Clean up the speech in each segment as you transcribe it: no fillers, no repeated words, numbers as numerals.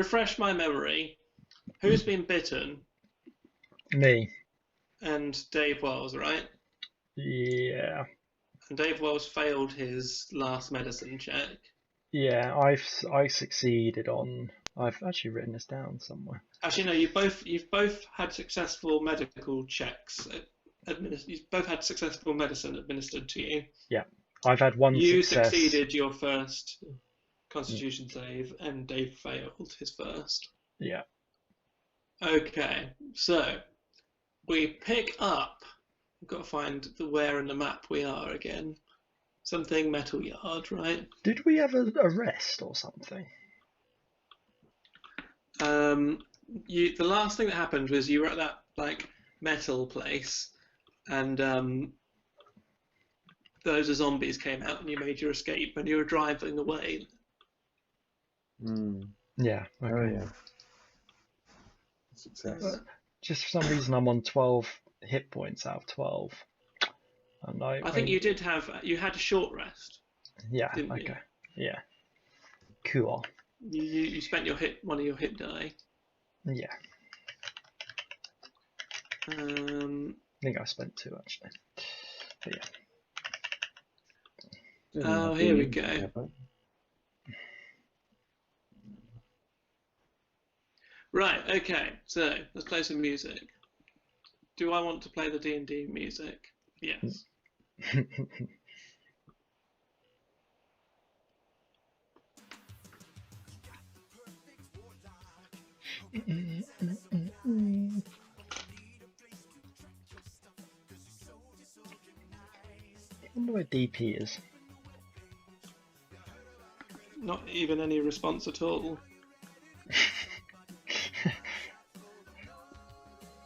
refresh my memory. Who's been bitten? Me. And Dave Wells, right? Yeah. And Dave Wells failed his last medicine check. Yeah, I succeeded on. I've actually written this down somewhere. Actually, no. You've both had successful medical checks. You've both had successful medicine administered to you. Yeah, I've had one You success. succeeded your first Mm, Constitution save, and Dave failed his first. yeah. Okay, so we pick up. We've got to find where in the map we are again. Something Metal Yard, right? Did we have a rest or something? Um, the last thing that happened was you were at that like metal place, and those zombies came out, and you made your escape, and you were driving away. Mm. Yeah. Oh Okay. yeah. Success. Just for some reason, I'm on 12 hit points out of 12, and I think you had a short rest, yeah. didn't you? Okay. Yeah. Cool. You spent one of your hit die. Yeah. Um, I think I spent 2 actually. But yeah. oh, here we go. Right, okay, so let's play some music. Do I want to play the D&D music? Yes. I wonder where DP is. Not even any response at all.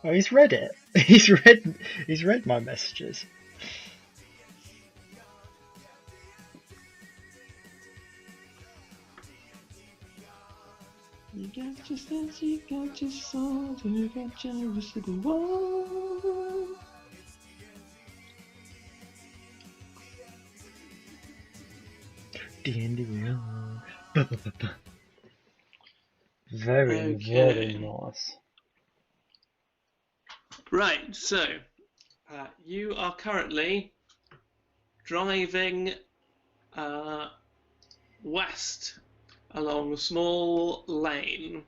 Oh, he's read it. He's read my messages. You got your sense, you got your soul, you got your irresistible wall. D&D. Very, very Okay. nice. Right, so you are currently driving west along a small lane.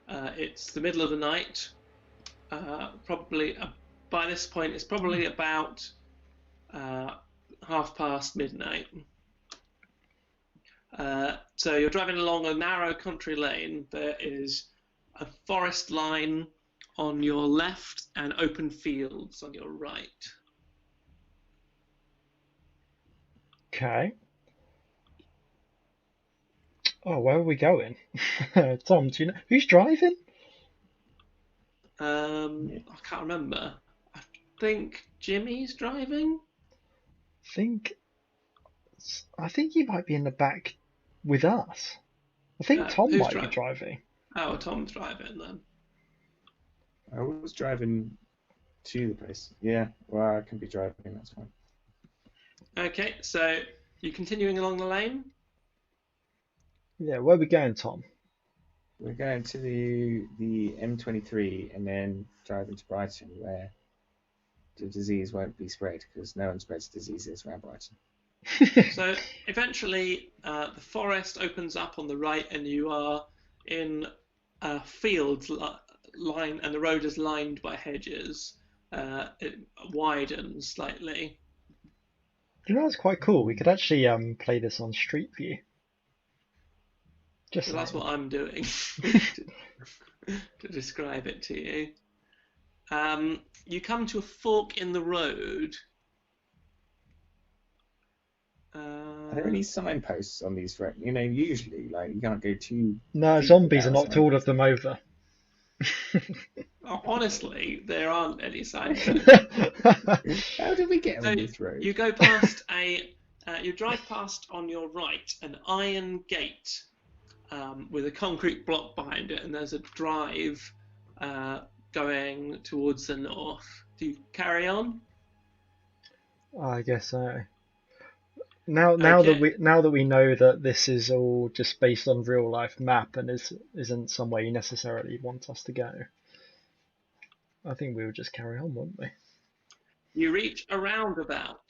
It's the middle of the night. Probably by this point, it's probably about midnight. So you're driving along a narrow country lane. There is a forest line on your left and open fields on your right. Okay. Oh, where are we going? Tom, do you know who's driving? I can't remember. I think Jimmy's driving. think I think he might be in the back with us. I think Tom Who's might be driving? driving. Oh, Tom's driving then. I was driving to the place. Yeah, well, I can be driving, that's fine. Okay, so you continuing along the lane? Yeah, where are we going, Tom? We're going to the M23 and then driving to Brighton where the disease won't be spread because no one spreads diseases around Brighton. So eventually, the forest opens up on the right, and you are in a field line, and the road is lined by hedges. It widens slightly. You know, it's quite cool. We could actually play this on Street View. Just So that's saying. what I'm doing to describe it to you. You come to a fork in the road. Are there any signposts on these? Usually, like you can't go too. No, deep zombies have without knocked all of them over. Honestly, there aren't any signposts. How did we get So on this road? you go past you drive past on your right an iron gate with a concrete block behind it, and there's a drive going towards the north. Do you carry on? I guess so. now Okay. that we know that this is all just based on real life map and isn't somewhere you necessarily want us to go, I think we would just carry on, wouldn't we? You reach a roundabout.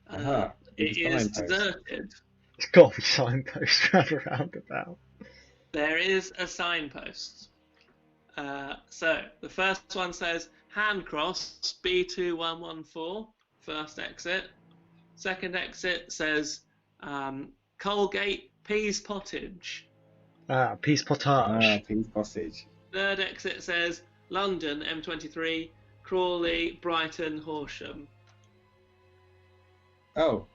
Aha, with It the is signpost. deserted. It's got to be signpost round a roundabout. There is a signpost. So the first one says Handcross B2114, first exit. Second exit says Colgate Peas Pottage. Peace Potage. Peas Postage. Third exit says London M23, Crawley, Brighton, Horsham. Oh,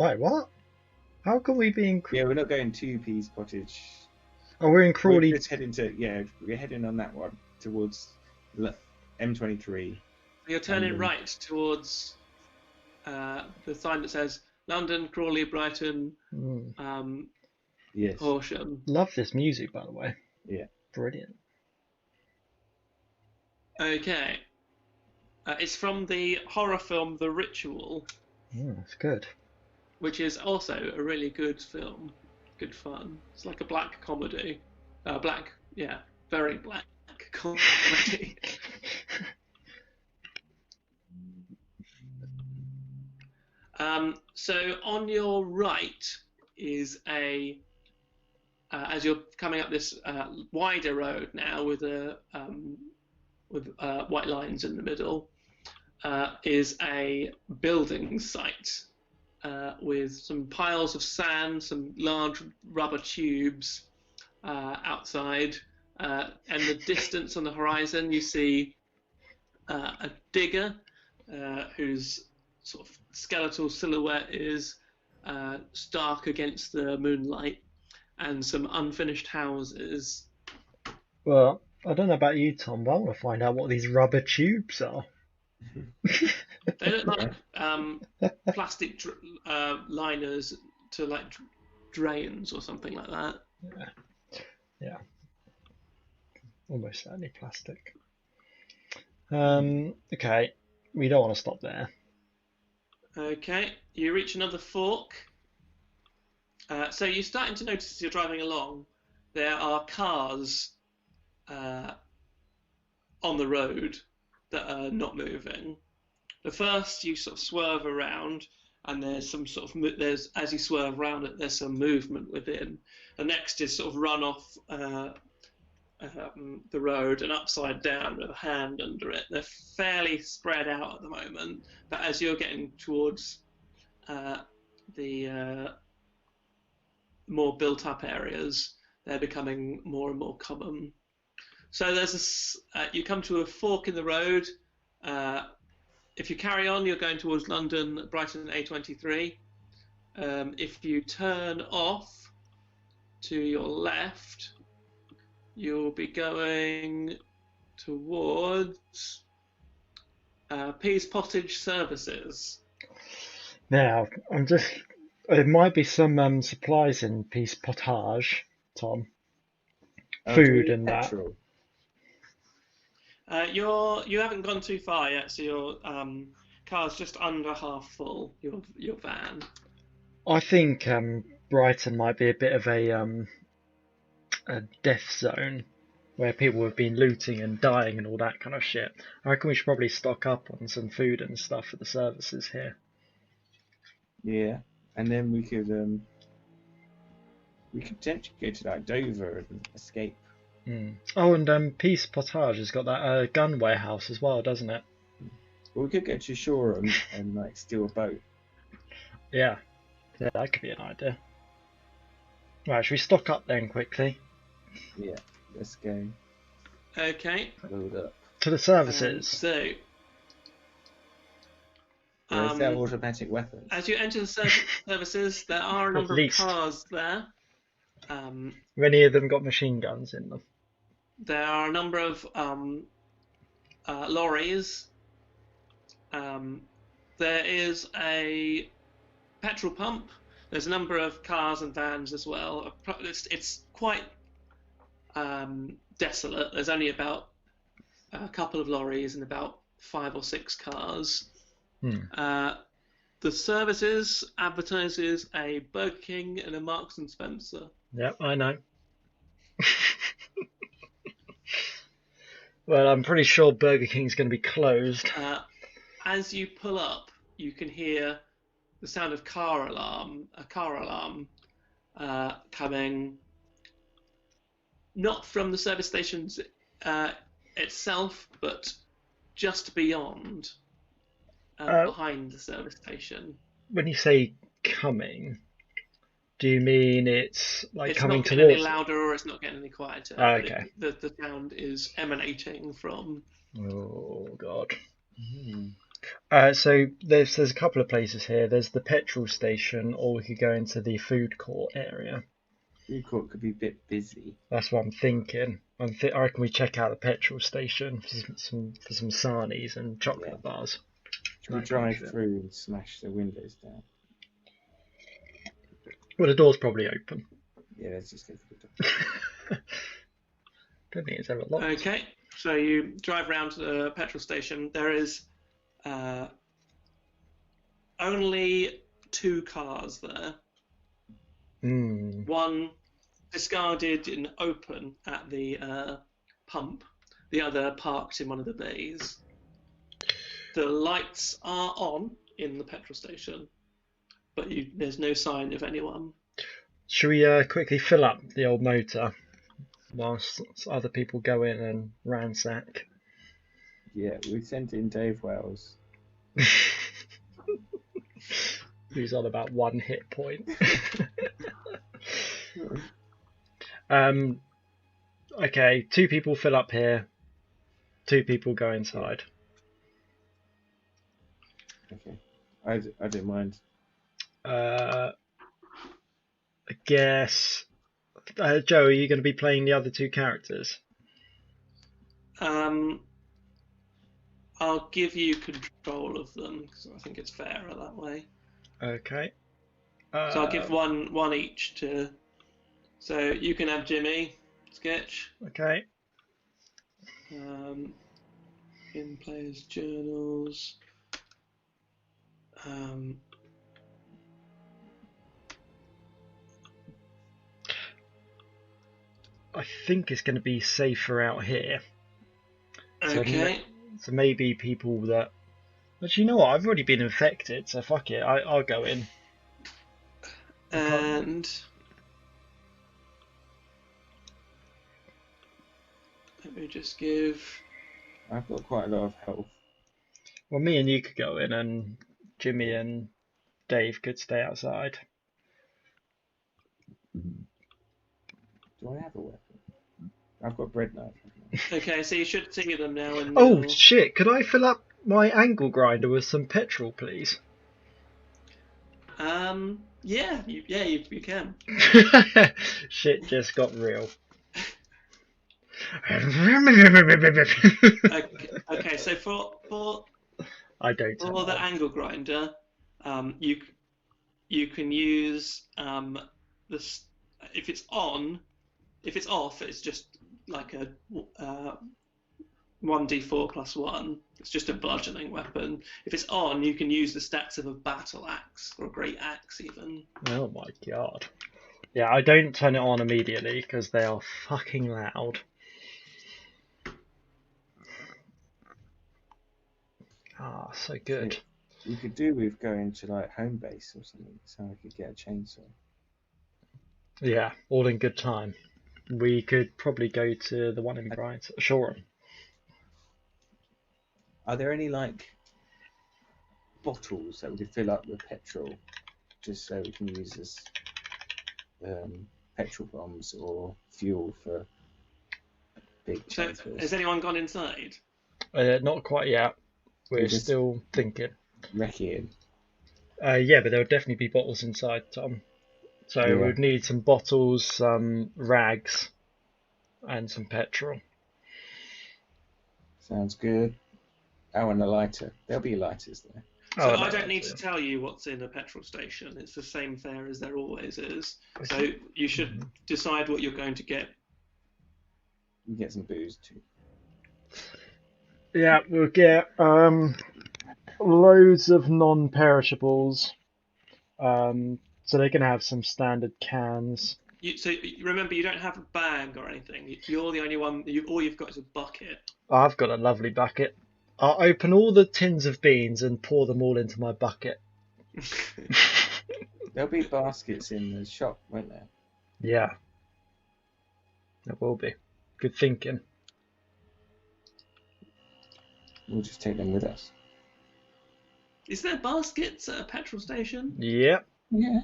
Wait, what? How can we be in? yeah, we're not going to Peas Pottage. Oh, we're in We're Crawley. just heading we're heading on that one towards M23. You're turning right towards the sign that says London, Crawley, Brighton, Yes. Horsham. Love this music, by the way. Yeah. Brilliant. Okay. It's from the horror film The Ritual, That's good. which is also a really good film. Good fun. It's like a black comedy. Very black comedy. So on your right is as you're coming up this wider road now with white lines in the middle, is a building site with some piles of sand, some large rubber tubes outside. And the distance on the horizon, you see a digger whose sort of skeletal silhouette is stark against the moonlight, and some unfinished houses. Well, I don't know about you, Tom, but I want to find out what these rubber tubes are. They look like plastic liners to like drains or something like that. Yeah. Almost certainly plastic. Okay, we don't want to stop there. Okay, you reach another fork. So you're starting to notice as you're driving along, there are cars on the road that are not moving. The first, you sort of swerve around, and there's some sort of as you swerve around it, there's some movement within. The next is sort of run off the road and upside down with a hand under it. They're fairly spread out at the moment, but as you're getting towards the more built-up areas, they're becoming more and more common. So you come to a fork in the road. If you carry on, you're going towards London, Brighton A23. If you turn off to your left, you'll be going towards Peas Pottage Services. Now, there might be some supplies in Peace Potage, Tom. Food and that. You haven't gone too far yet, so your car's just under half full. Your van. I think Brighton might be a bit of a death zone where people have been looting and dying and all that kind of shit. I reckon we should probably stock up on some food and stuff for the services here. Yeah, and then we could potentially go to like Dover and escape. Oh, and Peace Potage has got that gun warehouse as well, doesn't it? Well, we could go to shore and like steal a boat. Yeah, that could be an idea. Right, should we stock up then quickly? Yeah, let's go. Okay. Load up. To the services. So. Where's their automatic weapons? As you enter the services, there are a number of cars there. Many of them got machine guns in them. There are a number of lorries. There is a petrol pump. There's a number of cars and vans as well. It's quite desolate. There's only about a couple of lorries and about 5 or 6 cars. Uh, the services advertises a Burger King and a Marks and Spencer. Yep, I know. Well, I'm pretty sure Burger King's going to be closed. As you pull up, you can hear the sound of a car alarm coming, not from the service stations itself, but just beyond, behind the service station. When you say coming, do you mean it's like It's coming not getting any towards? louder or it's not getting any quieter. Oh, but okay. the sound is emanating from. Oh God. Mm. So there's a couple of places here. There's the petrol station, or we could go into the food court area. Food court could be a bit busy. That's what I'm thinking. I reckon we check out the petrol station for some sarnies and chocolate bars. Should we That kind of drive shit. through and smash the windows down? Well, the door's probably open. Yeah, let's just go for the door. Don't think it's ever locked. Okay, so you drive around to the petrol station. There is only 2 cars there. One discarded and open at the pump, the other parked in one of the bays. The lights are on in the petrol station, but there's no sign of anyone. Should we quickly fill up the old motor whilst other people go in and ransack? Yeah, we sent in Dave Wells. Who's on about 1 hit point. Okay, 2 people fill up here, 2 people go inside. Okay, I don't mind. I guess. Joe, are you going to be playing the other 2 characters? I'll give you control of them because I think it's fairer that way. Okay. So I'll give one each to. So you can have Jimmy sketch. Okay. In players' journals. I think it's going to be safer out here. Okay. So maybe people that. But you know what? I've already been infected, so fuck it. I'll go in. And let me just give. I've got quite a lot of health. Well, me and you could go in, and Jimmy and Dave could stay outside. Do I have a weapon? I've got bread knife. Okay, so you should see them now. And Oh shit! Could I fill up my angle grinder with some petrol, please? Yeah, you can. Shit just got real. Okay, so for I don't know. For the angle grinder, you can use this. If it's on, if it's off, it's just like a 1d4 plus 1. It's just a bludgeoning weapon. If it's on, you can use the stats of a battle axe or a great axe even. Oh my god. Yeah, I don't turn it on immediately because they are fucking loud. Ah, so good. We could do with going to like home base or something, so I could get a chainsaw. Yeah, all in good time. We could probably go to the one in Brighton, Shoreham. Are there any like bottles that we could fill up with petrol, just so we can use as petrol bombs or fuel for big So chasers? has anyone gone inside? Not quite yet. We're just- still thinking. Wrecking. Yeah, but there would definitely be bottles inside, Tom. So Yeah. we'd need some bottles, some rags, and some petrol. Sounds good. Oh, and a lighter. There'll be lighters there. So Oh, I no, don't need to that's tell you what's in a petrol station. It's the same fare as there always is. So you should decide what you're going to get. You can get some booze too. Yeah, we'll get loads of non-perishables. So they're gonna have some standard cans. So remember, you don't have a bag or anything. You're the only one. All you've got is a bucket. I've got a lovely bucket. I'll open all the tins of beans and pour them all into my bucket. There'll be baskets in the shop, won't there? Yeah, there will be. Good thinking. We'll just take them with us. Is there baskets at a petrol station? Yep. Yeah.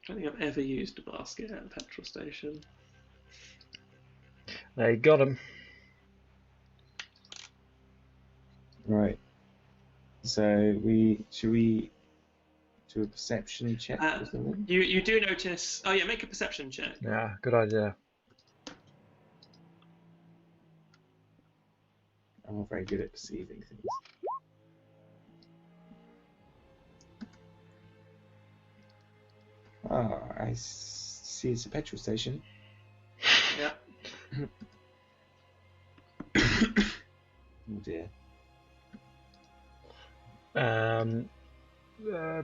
I don't think I've ever used a basket at a petrol station. There you got them. Right. So should we do a perception check or something? You do notice. Oh yeah, make a perception check. Yeah, good idea. I'm not very good at perceiving things. I see it's a petrol station. Yeah. Oh dear.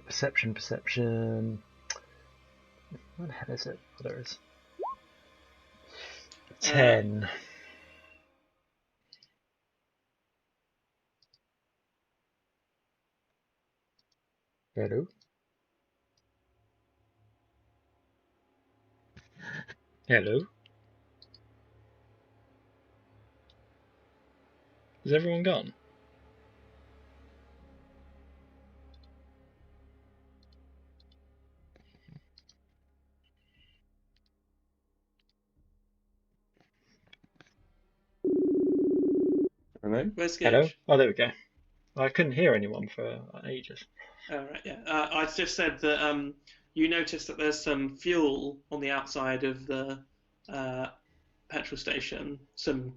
Perception. What the hell is it? Oh, there it is. 10. Hello? Hello? Is everyone gone? Hello? Where's Hello? Gage? Oh, there we go. I couldn't hear anyone for ages. Oh right, yeah. I just said that you noticed that there's some fuel on the outside of the petrol station. Some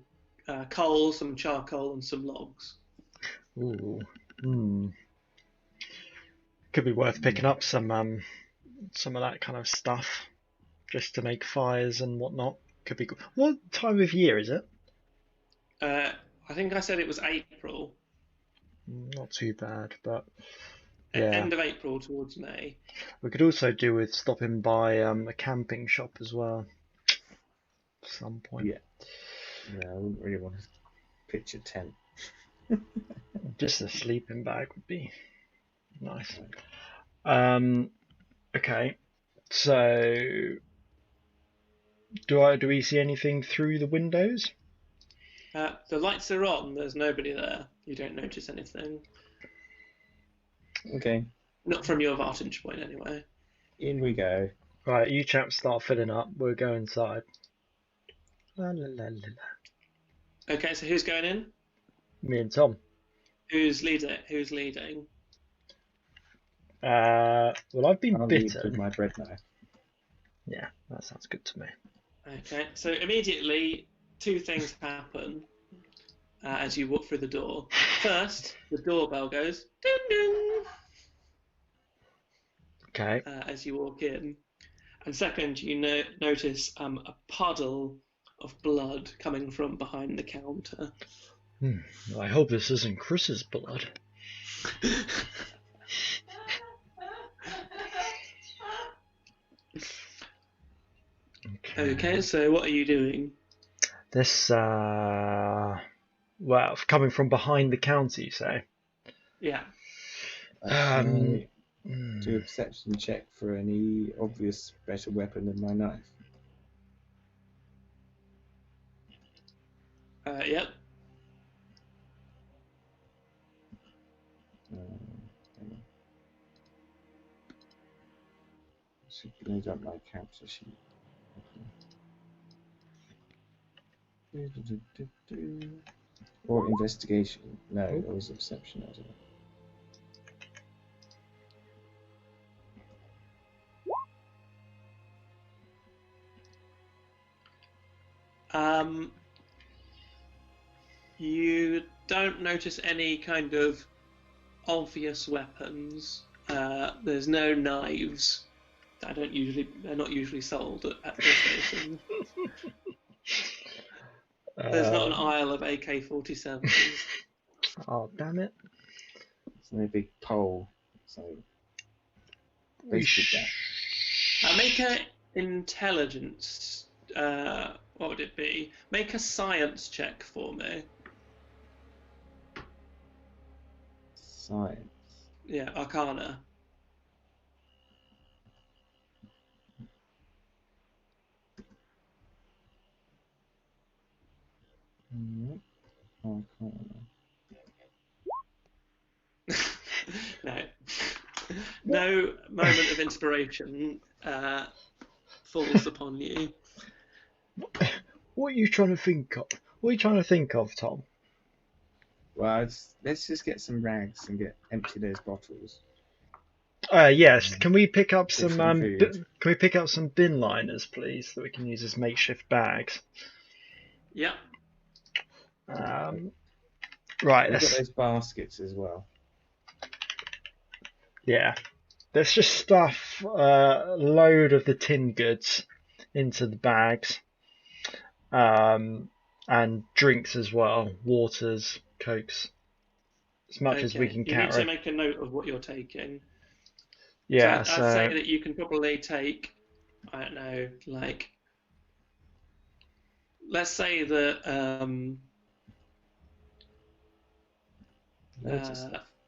coal, some charcoal, and some logs. Ooh. Could be worth picking up some of that kind of stuff, just to make fires and whatnot. Could be good. What time of year is it? I think I said it was April. Not too bad, but yeah. End of April towards May. We could also do with stopping by a camping shop as well. At some point. Yeah. No, I wouldn't really want to pitch a tent. Just a sleeping bag would be nice. Okay. So do we see anything through the windows? The lights are on. There's nobody there. You don't notice anything. Okay. Not from your vantage point, anyway. In we go. Right, you chaps start filling up. We'll go inside. La, la, la, la, la. Okay, so who's going in? Me and Tom. Who's leading? Who's leading? Well, I've been I'll lead bitten. with my bread knife. Yeah, that sounds good to me. Okay, so immediately two things happen as you walk through the door. First, the doorbell goes ding ding Okay. as you walk in, and second, you notice a puddle of blood coming from behind the counter. I hope this isn't Chris's blood. Okay, so what are you doing? This, well, coming from behind the counter, you say? Yeah. Do a perception check for any obvious better weapon than my knife. Yep. Hang on. Should load up my capture sheet. Okay. Or investigation. No, it was a perception, wasn't it? You don't notice any kind of obvious weapons. There's no knives. They're not usually sold at petrol stations. There's not an aisle of AK-47s. Oh, damn it. a big pole. So We basically Make a intelligence. What would it be? Make a science check for me. science. Yeah, Arcana. Oh, I can't remember. No. No moment of inspiration falls upon you. What are you trying to think of? What are you trying to think of, Tom? Well, let's just get some rags and empty those bottles. Yes. Can we pick up some Food. can we pick up some bin liners, please, that we can use as makeshift bags? Yeah. Right. We've got those baskets as well. Yeah. Let's just stuff a load of the tin goods into the bags. And drinks as well, waters, cokes, as much as we can You carry. need to make a note of what you're taking. Yeah, so I'd say that you can probably take, I don't know, like, let's say that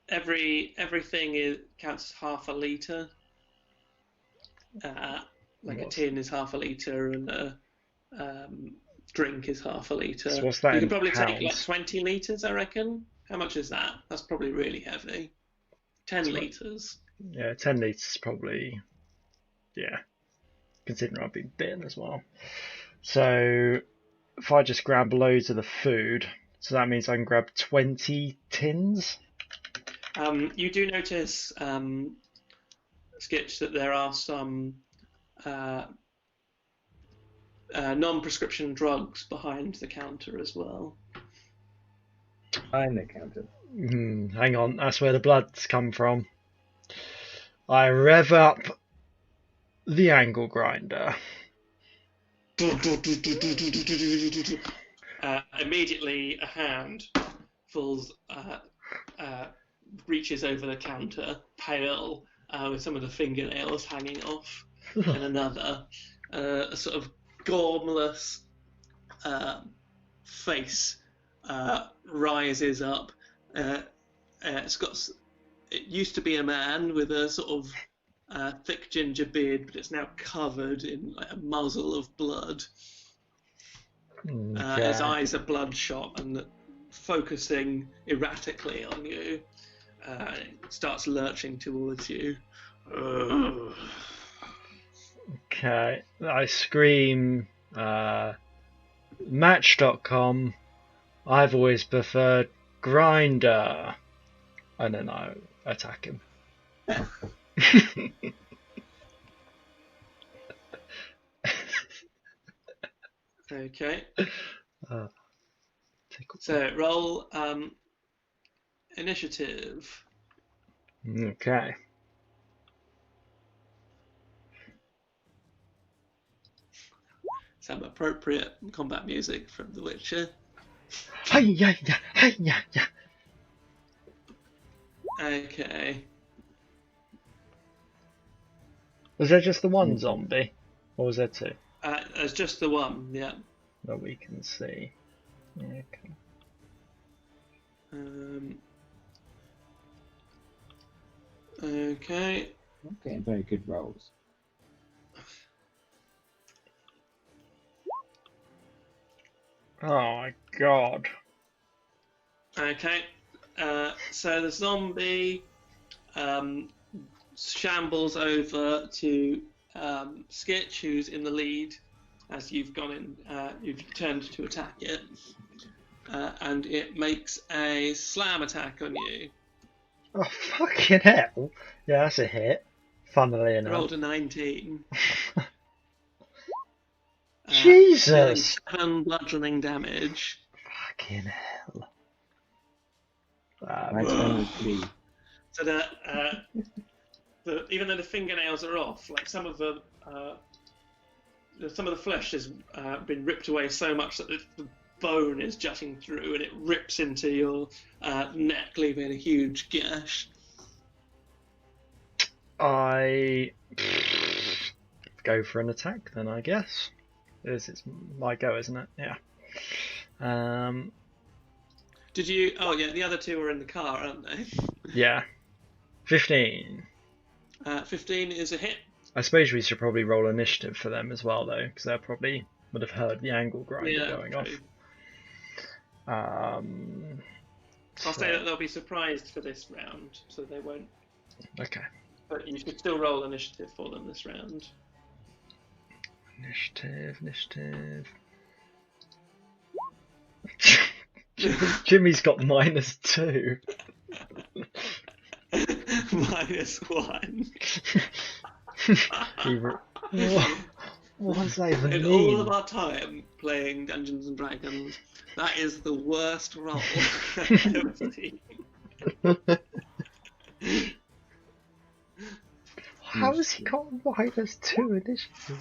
everything counts as half a litre. Like a tin is half a litre and a drink is half a litre. So what's that You in could probably pounds? take like 20 litres, I reckon. How much is that? That's probably really heavy. 10 litres. Yeah, 10 litres probably, yeah, considering I've been bitten as well. So if I just grab loads of the food, so that means I can grab 20 tins? You do notice, Skitch, that there are some non-prescription drugs behind the counter as well. Behind the counter. Hang on, that's where the blood's come from. I rev up the angle grinder. Immediately, a hand reaches over the counter, pale, with some of the fingernails hanging off, and another, a sort of gormless face rises up. It used to be a man with a sort of thick ginger beard, but it's now covered in like a muzzle of blood. His eyes are bloodshot and focusing erratically on you. It starts lurching towards you. Okay, I scream, Match.com, I've always preferred Grinder, and then I attack him. Okay. Tickle. So roll initiative. Okay. Some appropriate combat music from The Witcher. Hi-ya, hi-ya, ya. Okay. Was there just the one zombie? Or was there two? There's just the one, yeah. That we can see. Okay. Okay. I'm getting very good rolls. Oh my god. Okay. So the zombie shambles over to Skitch, who's in the lead, as you've gone in. You've turned to attack it, and it makes a slam attack on you. Oh fucking hell! Yeah, that's a hit. Funnily enough. Rolled a 19. Jesus! 7 bludgeoning damage. Fucking hell. My turn would be. So that even though the fingernails are off, like some of the flesh has been ripped away so much that the bone is jutting through, and it rips into your neck, leaving a huge gash. I go for an attack then, I guess. It's my go, isn't it? Yeah. Did you? Oh yeah, the other two are in the car, aren't they? Yeah. 15. 15 is a hit. I suppose we should probably roll initiative for them as well, though, because they probably would have heard the angle grinder going off. I'll say that they'll be surprised for this round, so they won't. Okay. But you should still roll initiative for them this round. Initiative. Jimmy's got -2. -1. What does that even In mean? all of our time playing Dungeons and Dragons, that is the worst roll I've ever seen. How has he got -2 initiative?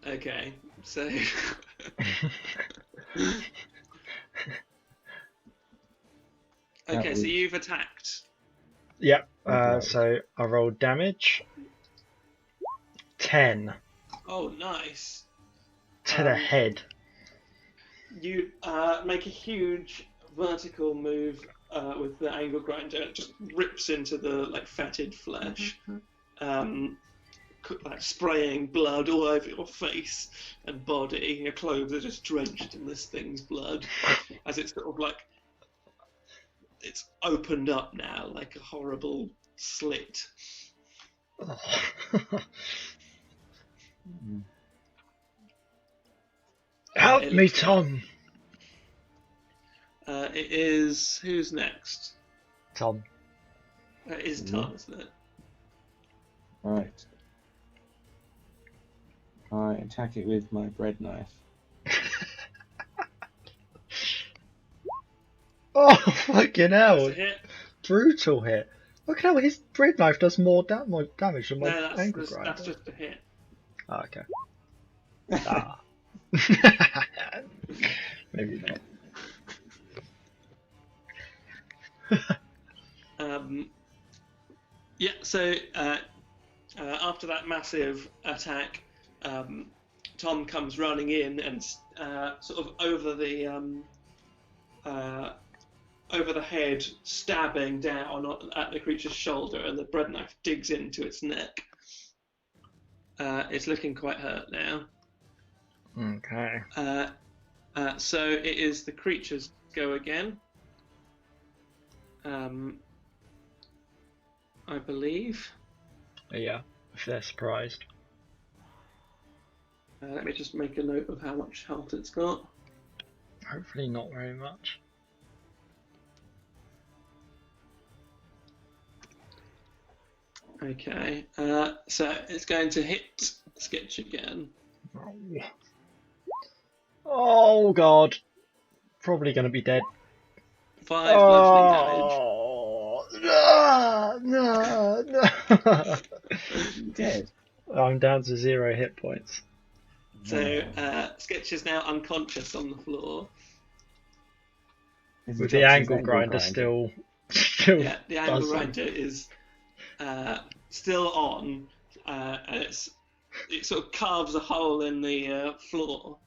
Okay, so okay, so you've attacked. Yep. So I rolled damage. 10 Oh, nice. to the head. You make a huge vertical move with the angle grinder. It just rips into the fetid flesh, like spraying blood all over your face and body. Your clothes are just drenched in this thing's blood as it's sort of it's opened up now like a horrible slit. Oh. Help me, Tom. It is who's next? Tom. It is Tom, isn't it? Right. I attack it with my bread knife. Oh, fucking hell. That's a hit. Brutal hit. Look at how his bread knife does more damage than my angle grinder. That's just a hit. Oh, okay. Maybe not. Yeah, so after that massive attack, Tom comes running in and sort of over the head, stabbing down at the creature's shoulder, and the bread knife digs into its neck. It's looking quite hurt now. Okay. So it is the creature's go again. I believe. Yeah, if they're surprised. Let me just make a note of how much health it's got. Hopefully not very much. Okay, so it's going to hit Sketch again. Oh god. Probably going to be dead. 5 bludgeoning damage. No. Dead. I'm down to 0 hit points. So Sketch is now unconscious on the floor. With the angle grinder still Yeah, the angle grinder is still on, and it sort of carves a hole in the floor,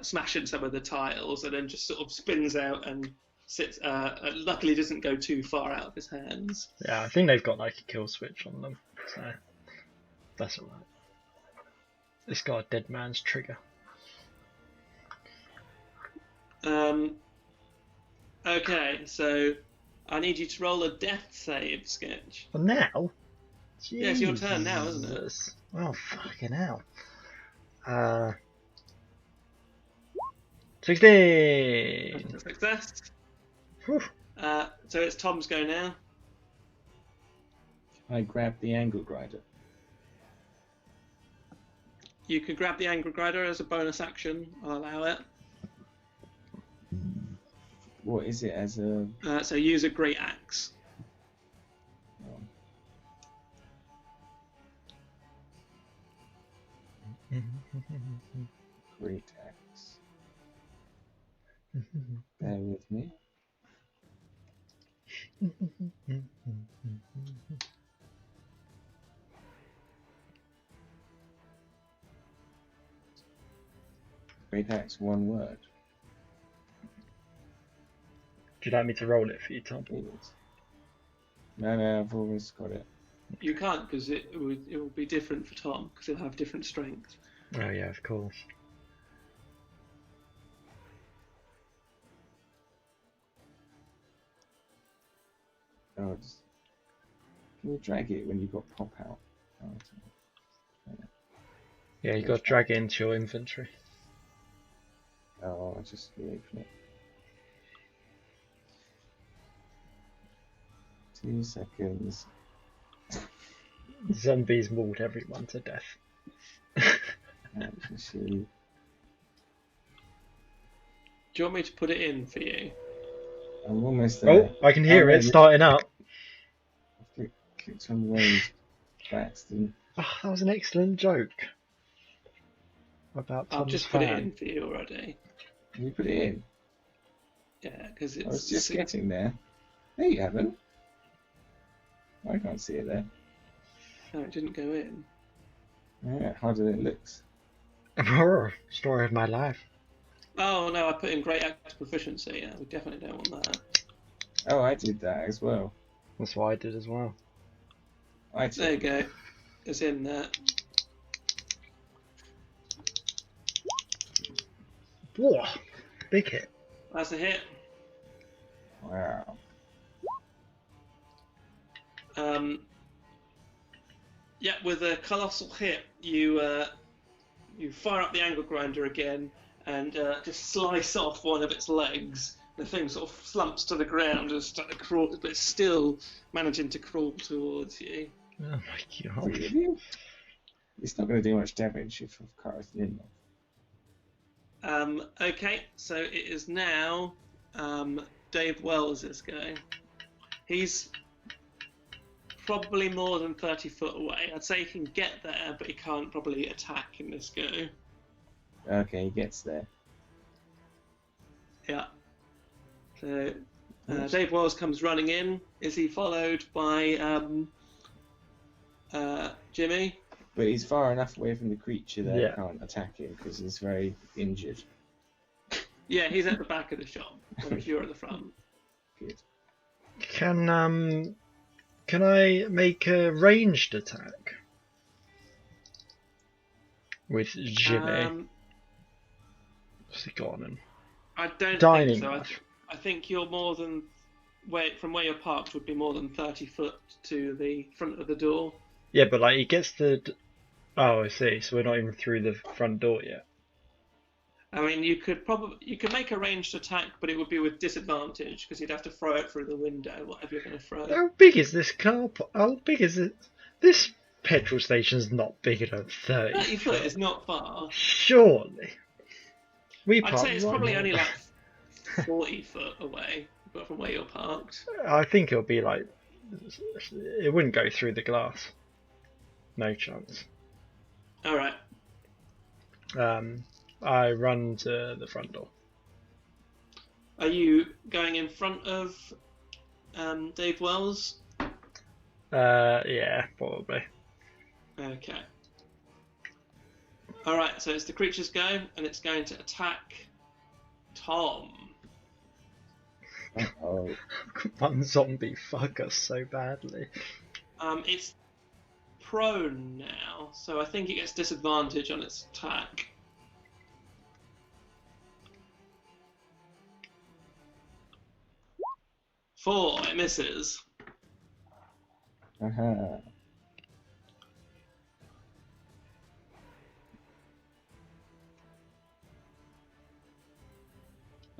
smashing some of the tiles, and then just sort of spins out and sits. Luckily, doesn't go too far out of his hands. Yeah, I think they've got like a kill switch on them, so that's alright. It's got a dead man's trigger. Okay, so I need you to roll a death save, Sketch. Well, now? Yeah, it's your turn now, isn't it? Jesus. Oh, fucking hell. 16! That's a success. Whew. So it's Tom's go now. I grab the angle grinder. You can grab the angle grinder as a bonus action. I'll allow it. What is it as a... So use a great axe. Great axe. Bear with me. Great axe, one word. Do you like me to roll it for you, Tom? Please. No, I've always got it. You can't because it will be different for Tom because he'll have different strength. Oh yeah, of course. Oh, can you drag it when you've got pop out? Oh, Yeah, you got to drag it into your inventory. I'll just open it. 2 seconds. Zombies mauled everyone to death. Actually, Do you want me to put it in for you? I'm almost there. Oh, I can hear it yeah. starting up. I've clicked on those by accident. Oh, that was an excellent joke. About I've Tom's just put it fan. in for you already. Can you put it in? Yeah, because it's. I was just getting there. No, you haven't. I can't see it there. No, it didn't go in. Yeah, harder than it looks. Story of my life. Oh no, I put in great axe proficiency. Yeah, we definitely don't want that. Oh, I did that as well. That's what I did as well. There you go. It's in there. Whoa, big hit. That's a hit. Wow. Yeah, with a colossal hit, you fire up the angle grinder again and just slice off one of its legs. The thing sort of slumps to the ground and starts to crawl, but it's still managing to crawl towards you. Oh my god. Really? It's not going to do much damage if I've cut a limb off. Okay, so it is now Dave Wells' go. He's probably more than 30 foot away. I'd say he can get there, but he can't probably attack in this go. Okay, he gets there. Yeah. So Dave Wells comes running in. Is he followed by Jimmy? But he's far enough away from the creature that Yeah. I can't attack him because he's very injured. Yeah, he's at the back of the shop, whereas you're at the front. Good. Can I make a ranged attack with Jimmy? What's he got on him? I don't Dining think so. knife. I think you're more than from where you're parked would be more than 30 foot to the front of the door. Yeah, but like he gets the. Oh, I see. So we're not even through the front door yet. I mean, you could make a ranged attack, but it would be with disadvantage because you'd have to throw it through the window, whatever you're going to throw. How big is this car? How big is it? This petrol station's not bigger than 30. 30 foot is not far. Surely. I'd say it's probably only like 40 foot away, but from where you're parked. I think it'll be like. It wouldn't go through the glass. No chance. All right. I run to the front door. Are you going in front of Dave Wells? Yeah, probably. Okay. All right. So it's the creature's go, and it's going to attack Tom. Oh, One zombie fuck us so badly. It's prone now, so I think it gets disadvantage on its attack. Four, it misses. aha.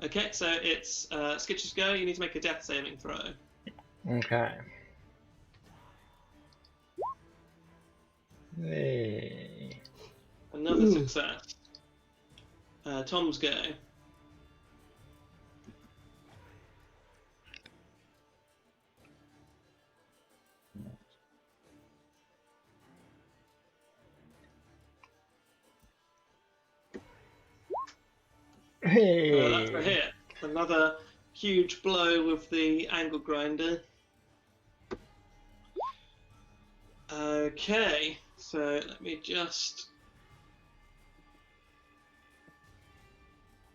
Okay, so it's Skitch's go. You need to make a death saving throw. Okay. Hey. Another success. Tom's go. That's a Hey. hit. Another huge blow with the angle grinder. Okay, so let me just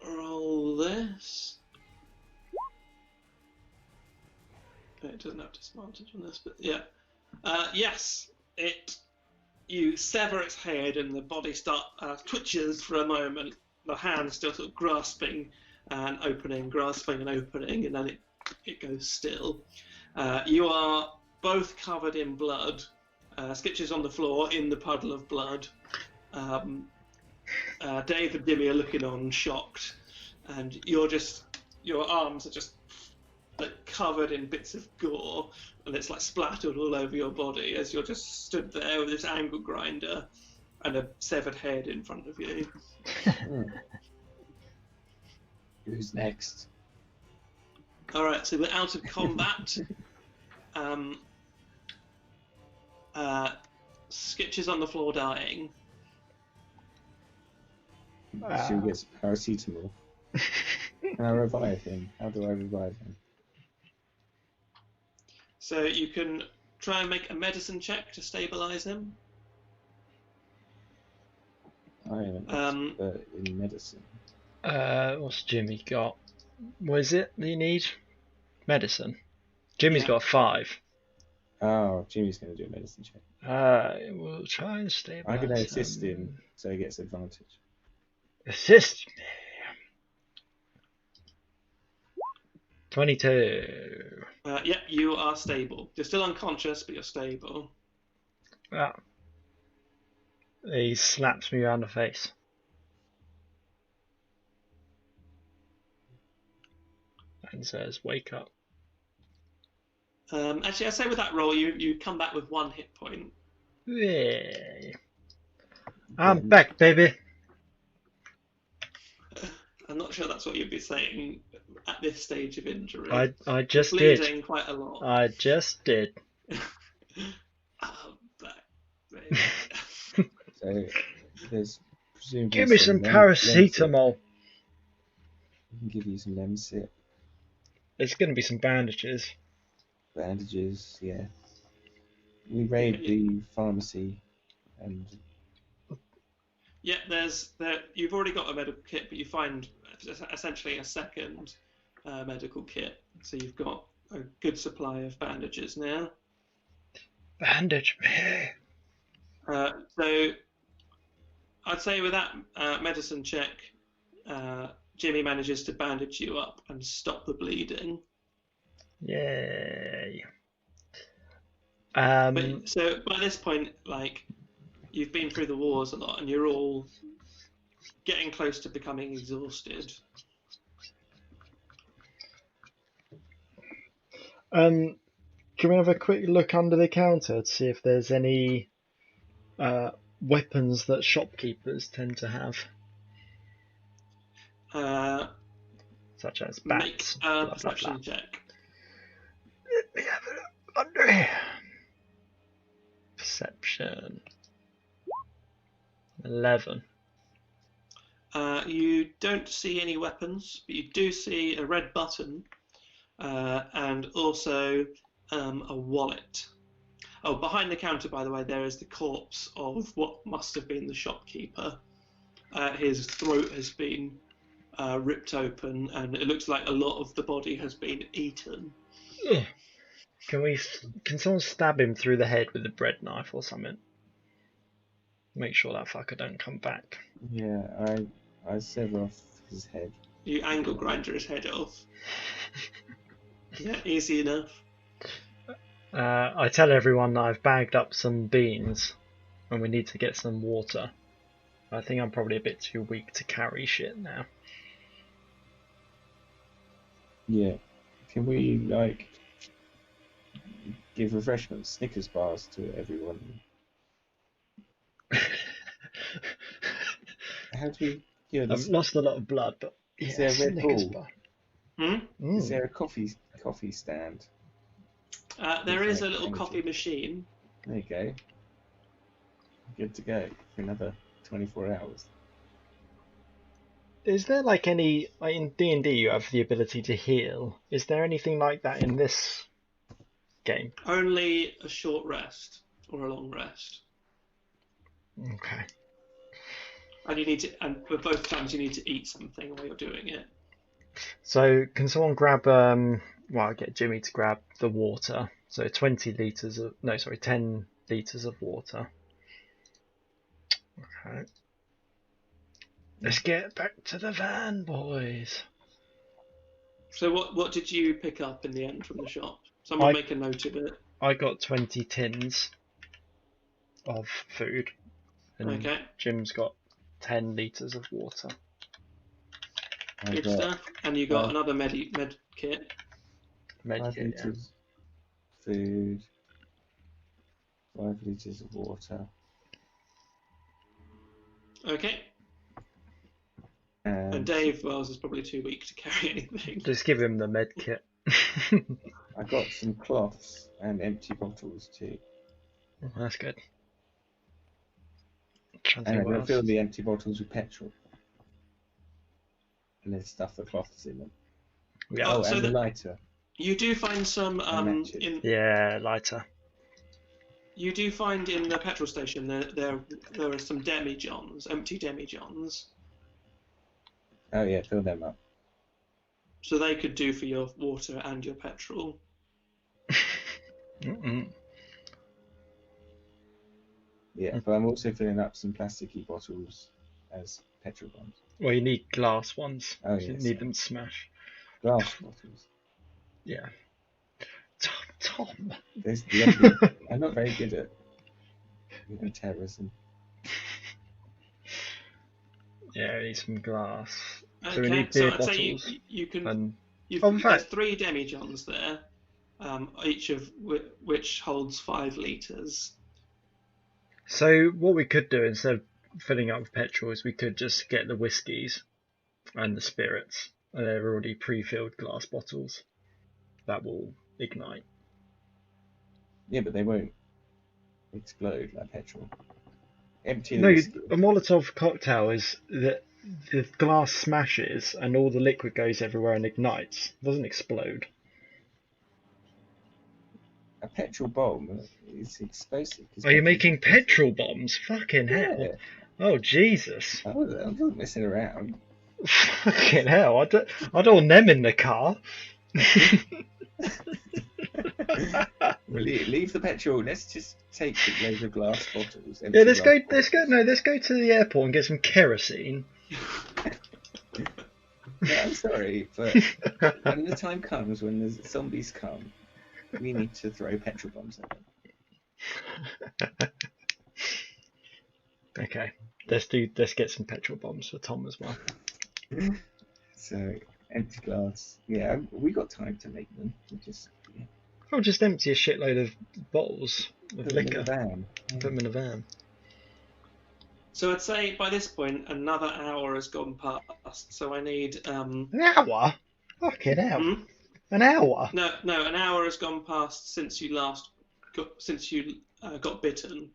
roll this. It doesn't have disadvantage on this, but yeah. Yes, you sever its head and the body twitches for a moment. The hand still sort of grasping and opening, grasping and opening, and then it goes still. You are both covered in blood. Skitch is on the floor in the puddle of blood. Dave and Jimmy are looking on, shocked, and your arms are just like covered in bits of gore, and it's like splattered all over your body as you're just stood there with this angle grinder and a severed head in front of you. Who's next? All right, so we're out of combat. Skitch is on the floor dying. Should we get some paracetamol? Can I revive him? How do I revive him? So you can try and make a medicine check to stabilize him. I am an expert in medicine. What's Jimmy got? What is it that you need? Medicine. Jimmy's Yeah. got 5. Oh, Jimmy's going to do a medicine check. We'll try and stabilize I'm going to assist him so he gets advantage. Assist me. 22. Yeah, you are stable. You're still unconscious, but you're stable. He slaps me around the face. And says, wake up. Actually, I'd say with that roll, you come back with 1 hit point. Yay. I'm back, baby. I'm not sure that's what you'd be saying at this stage of injury. I just You're did. bleeding quite a lot. I just did. I'm back, baby. So there's presumably Give me some paracetamol. We can give you some Lemsip. There's going to be some bandages. Bandages, yeah. We raid the pharmacy and... Yeah, you've already got a medical kit, but you find essentially a second medical kit. So you've got a good supply of bandages now. Bandage me. So I'd say with that medicine check, Jimmy manages to bandage you up and stop the bleeding. Yay. So by this point, like, you've been through the wars a lot and you're all getting close to becoming exhausted. Can we have a quick look under the counter to see if there's any weapons that shopkeepers tend to have? Such as bats. Make a perception check. Let me have a look under here. Perception. 11. You don't see any weapons, but you do see a red button and also a wallet. Oh, behind the counter, by the way, there is the corpse of what must have been the shopkeeper. His throat has been ripped open, and it looks like a lot of the body has been eaten. Ugh. Can someone stab him through the head with a bread knife or something? Make sure that fucker don't come back. Yeah, I sever off his head. You angle grinder his head off. Yeah, easy enough. I tell everyone that I've bagged up some beans and we need to get some water. I think I'm probably a bit too weak to carry shit now. Yeah. Can we, like, give refreshments, Snickers bars to everyone? How do we... Yeah, I've lost a lot of blood, but yeah, is there a Red Snickers Bull? bar. Is there a coffee stand? There is a little coffee machine. There you go. Good to go for another 24 hours. Is there like any like in D&D you have the ability to heal? Is there anything like that in this game? Only a short rest or a long rest. Okay. And you need to, and for both times you need to eat something while you're doing it. So can someone grab well, I'll get Jimmy to grab the water. So 20 litres of no, sorry, 10 litres of water. Okay. Let's get back to the van, boys. So what did you pick up in the end from the shop? Someone make a note of it. I got 20 tins of food, and Okay. Jim's got 10 litres of water. Good stuff. And you got another med kit. 5 litres food, 5 litres of water. Okay. And Dave Wells is probably too weak to carry anything. Just give him the med kit. I got some cloths and empty bottles too. Oh, that's good. And I'm going to fill the empty bottles with petrol. And then stuff the cloths in them. Yeah. Oh, so and the lighter. You do find some lighter. You do find in the petrol station there are some demijohns, empty demijohns. Oh yeah, fill them up. So they could do for your water and your petrol. Yeah, but I'm also filling up some plasticky bottles as petrol bombs. Well, you need glass ones. Oh, you need them to smash. Glass bottles. Yeah. Tom. I'm not very good at terrorism. Yeah, we need some glass. Okay, so we need beer bottles. Say you can. And... There's 3 demijohns there, each of which holds 5 litres. So what we could do instead of filling up with petrol is we could just get the whiskies and the spirits. And they're already pre-filled glass bottles that will ignite. Yeah, but they won't explode like petrol. Empty. No, a Molotov cocktail is that the glass smashes and all the liquid goes everywhere and ignites. It doesn't explode. A petrol bomb is explosive. Are you making petrol bombs? Fucking hell. Yeah. Oh, Jesus. I'm not messing around. Fucking hell. I don't want them in the car. Leave the petrol. Let's just take loads of glass bottles. Yeah, let's go to the airport and get some kerosene. No, I'm sorry, but when the time comes when the zombies come, we need to throw petrol bombs at them. Okay, let's get some petrol bombs for Tom as well. So empty glass. Yeah, we got time to make them. I'll just empty a shitload of bottles of liquor. Put them in a van. So I'd say by this point another hour has gone past. So I need An hour? Fucking hell! An hour? No, an hour has gone past since you got bitten.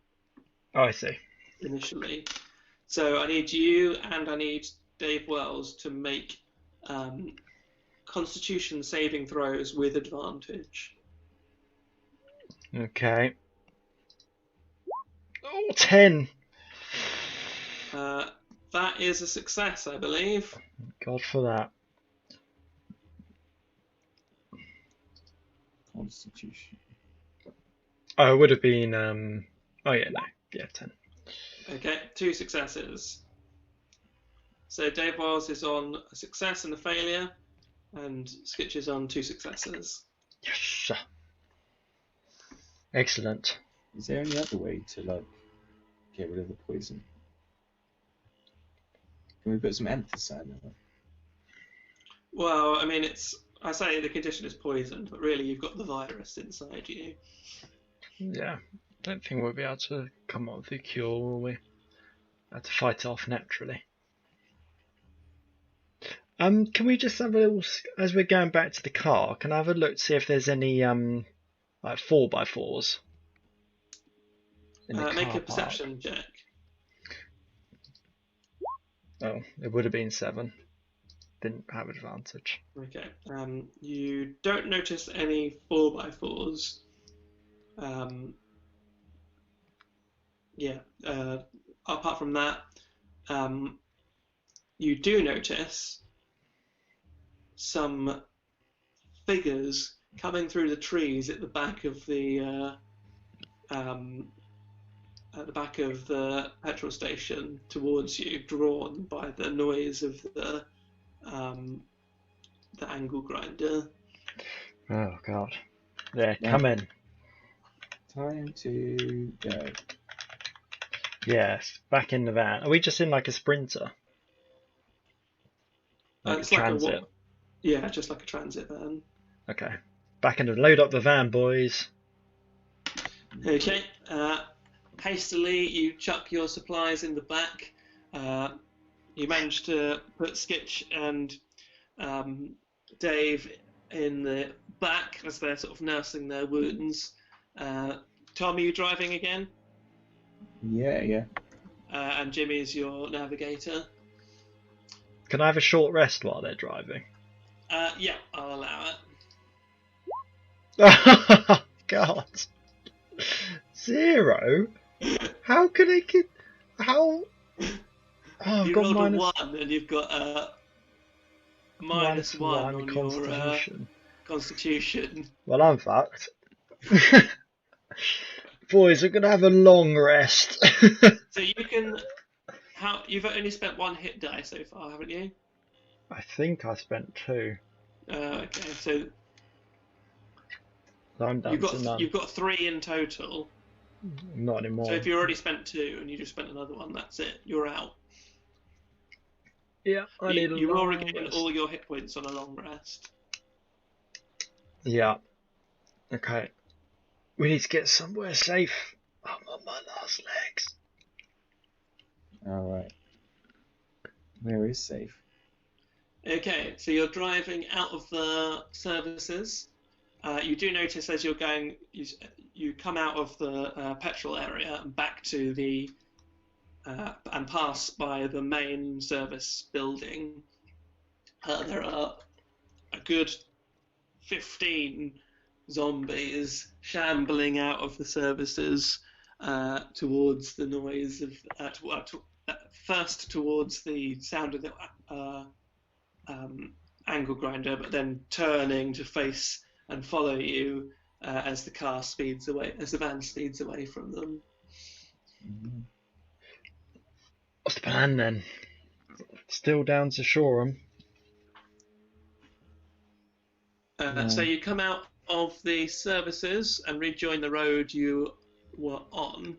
Oh, I see. Initially, so I need you and I need Dave Wells to make Constitution saving throws with advantage. Okay. Oh, 10. That is a success, I believe. God for that. Constitution. Oh, it would have been. Oh yeah, no, yeah, 10. Okay, 2 successes. So Dave Wells is on a success and a failure, and Skitch is on 2 successes. Yes. Excellent. Is there any other way to get rid of the poison? Can we put some anthracite in it? Well, I mean, I say the condition is poisoned, but really you've got the virus inside you. Yeah, don't think we'll be able to come up with a cure, will we? Have to fight it off naturally. Can we just have a little, as we're going back to the car, can I have a look to see if there's any like 4x4s in the car Make a park? perception check. Oh, it would have been 7. didn't have advantage. Okay. You don't notice any 4x4s. Yeah. Apart from that, you do notice some figures coming through the trees at the back of the petrol station towards you, drawn by the noise of the angle grinder. Oh god. Yeah, Yeah. come in. Time to go. Yes, back in the van. Are we just in like a sprinter? Like a It's like transit? yeah, just like a transit van. Okay. Back in the load up the van, boys. Okay. Hastily, you chuck your supplies in the back. You manage to put Skitch and Dave in the back as they're sort of nursing their wounds. Tom, are you driving again? Yeah. And Jimmy's your navigator. Can I have a short rest while they're driving? Yeah, I'll allow God. 0? How can I get... How... Oh, I've You got rolled minus... a 1 and you've got minus one on constitution. your constitution. Well, I'm fucked. Boys, we're going to have a long rest. So you can... You've only spent 1 hit die so far, haven't you? I think I spent 2. Okay, so I'm down to none. you've got 3 in total. Not anymore. So if you already spent 2 and you just spent another 1, that's it. You're out. Yeah, I need a You will long regain rest. all your hit points on a long rest. Yeah. Okay. We need to get somewhere safe. I'm on my last legs. Alright. Where is safe? Okay, so you're driving out of the services. You do notice as you're going, you come out of the petrol area and back to the and pass by the main service building. There are a good 15 zombies shambling out of the services towards the noise of first towards the sound of the angle grinder, but then turning to face and follow you as the van speeds away from them. Mm-hmm. What's the plan then? Still down to Shoreham. So you come out of the services and rejoin the road you were on.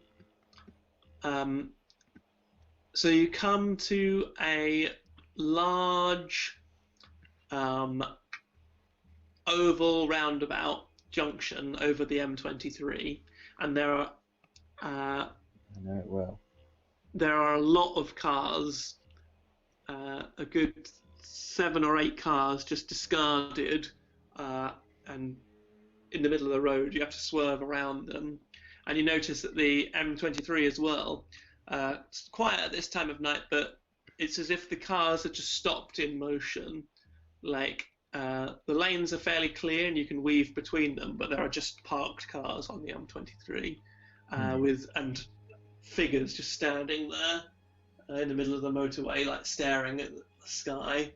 So you come to a large oval roundabout junction over the M23, and there are I know it well. there are a lot of cars, a good 7 or 8 cars just discarded, and in the middle of the road. You have to swerve around them, and you notice that the M23 as well. It's quiet at this time of night, but it's as if the cars are just stopped in motion. Like the lanes are fairly clear and you can weave between them, but there are just parked cars on the M23 with figures just standing there in the middle of the motorway, like staring at the sky.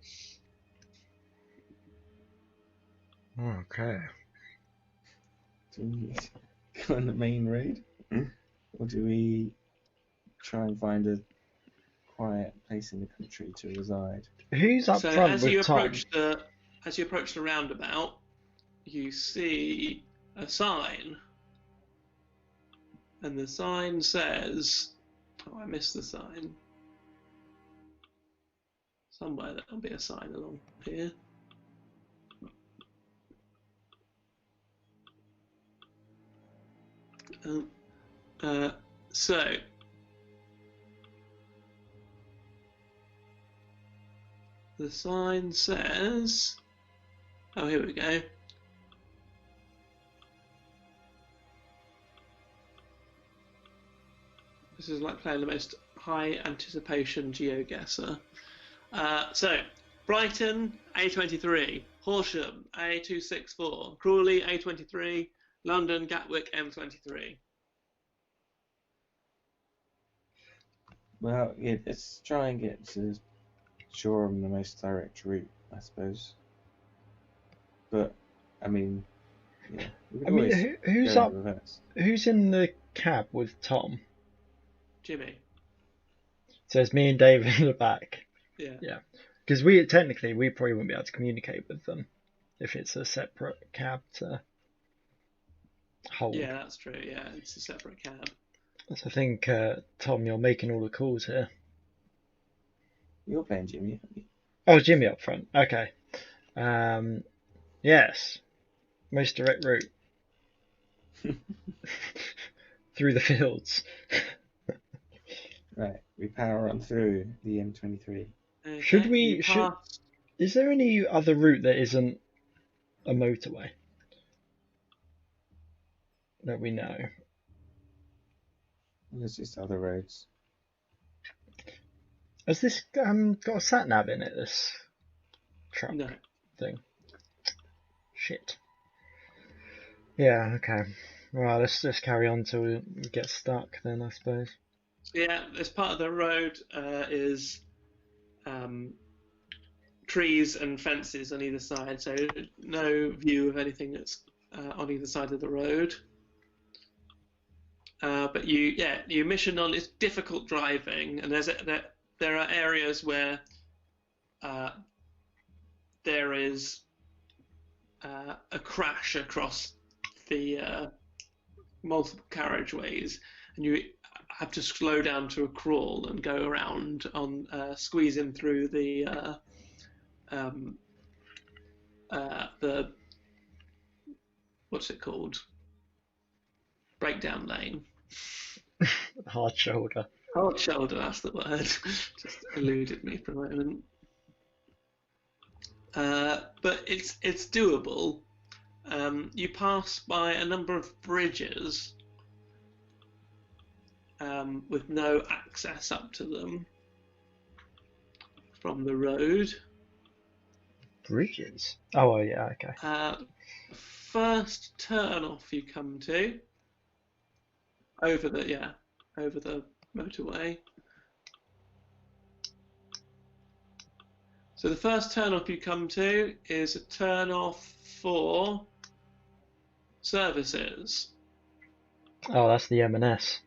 Okay. Do we go on the main road? Or do we try and find a quiet place in the country to reside? Who's up So front as with you Tom? approach the roundabout, you see a sign, and the sign says, "Oh, I missed the sign. Somewhere there'll be a sign along here." So the sign says, oh, here we go. This is like playing the most high anticipation GeoGuessr. So Brighton, A23. Horsham, A264. Crawley, A23. London, Gatwick, M23. Well, yeah, let's try and get to Shoreham the most direct route, I suppose. But, I mean, yeah, we could I mean, always who's go in up? reverse. Who's in the cab with Tom? Jimmy. So it's me and David in the back. Yeah. Yeah, because technically we probably wouldn't be able to communicate with them if it's a separate cab to hold. Yeah, that's true. Yeah, it's a separate cab. So I think Tom, you're making all the calls here. You're playing Jimmy, aren't you? Oh, Jimmy up front. Okay. Yes. Most direct route through the fields. Right, we power on through the M23. Okay, Should we? you pass. Is there any other route that isn't a motorway that we know? There's just other roads. Has this got a sat nav in it? This truck No. thing. Shit. Yeah. Okay. Well, let's just carry on till we get stuck. Then I suppose. Yeah, this part of the road is trees and fences on either side, so no view of anything that's on either side of the road. But your mission on is difficult driving, and there are areas where there is a crash across the multiple carriageways, and you have to slow down to a crawl and go around on squeezing through the what's it called? Breakdown lane. Hard shoulder. Hard shoulder, that's the word. Just eluded me for a moment. But it's doable. You pass by a number of bridges with no access up to them from the road. Bridges. Oh, yeah. Okay. First turn off you come to over the motorway. So the first turn off you come to is a turn off for services. Oh, that's the M&S.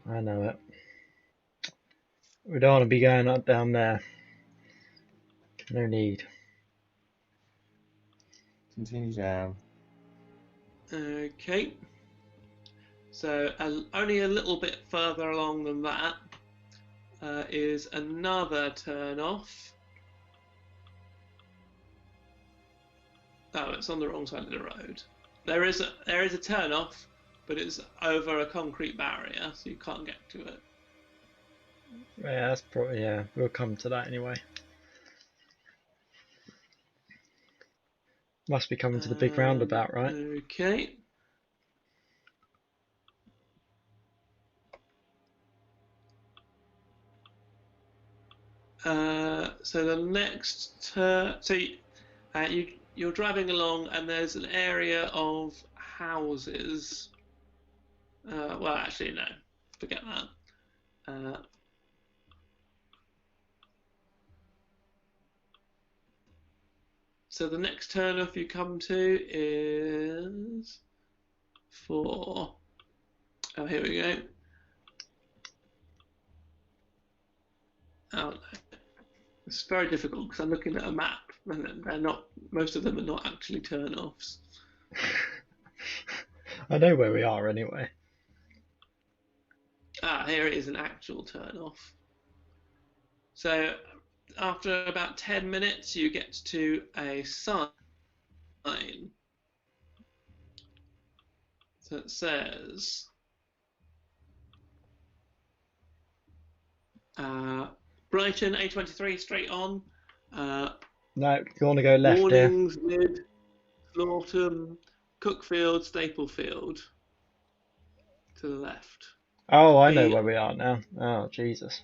I know it. We don't want to be going up down there. No need. Continue down. Okay. So only a little bit further along than that is another turn off. Oh, it's on the wrong side of the road. There is a turn off, but it's over a concrete barrier, so you can't get to it. Yeah, that's probably, yeah, we'll come to that anyway. Must be coming to the big roundabout, right? Okay. So the next turn, so you're driving along, and there's an area of houses. Well, actually, no, forget that. So the next turn off you come to is for. Oh, here we go. Oh, no. It's very difficult because I'm looking at a map, and they're not. Most of them are not actually turn-offs. I know where we are anyway. Ah, here it is, an actual turn-off. So after about 10 minutes, you get to a sign. So it says Brighton A23 straight on. No, you want to go left here. Mornings, Mid, Slaughton, Cookfield, Staplefield. To the left. Oh, I know where we are now. Oh, Jesus.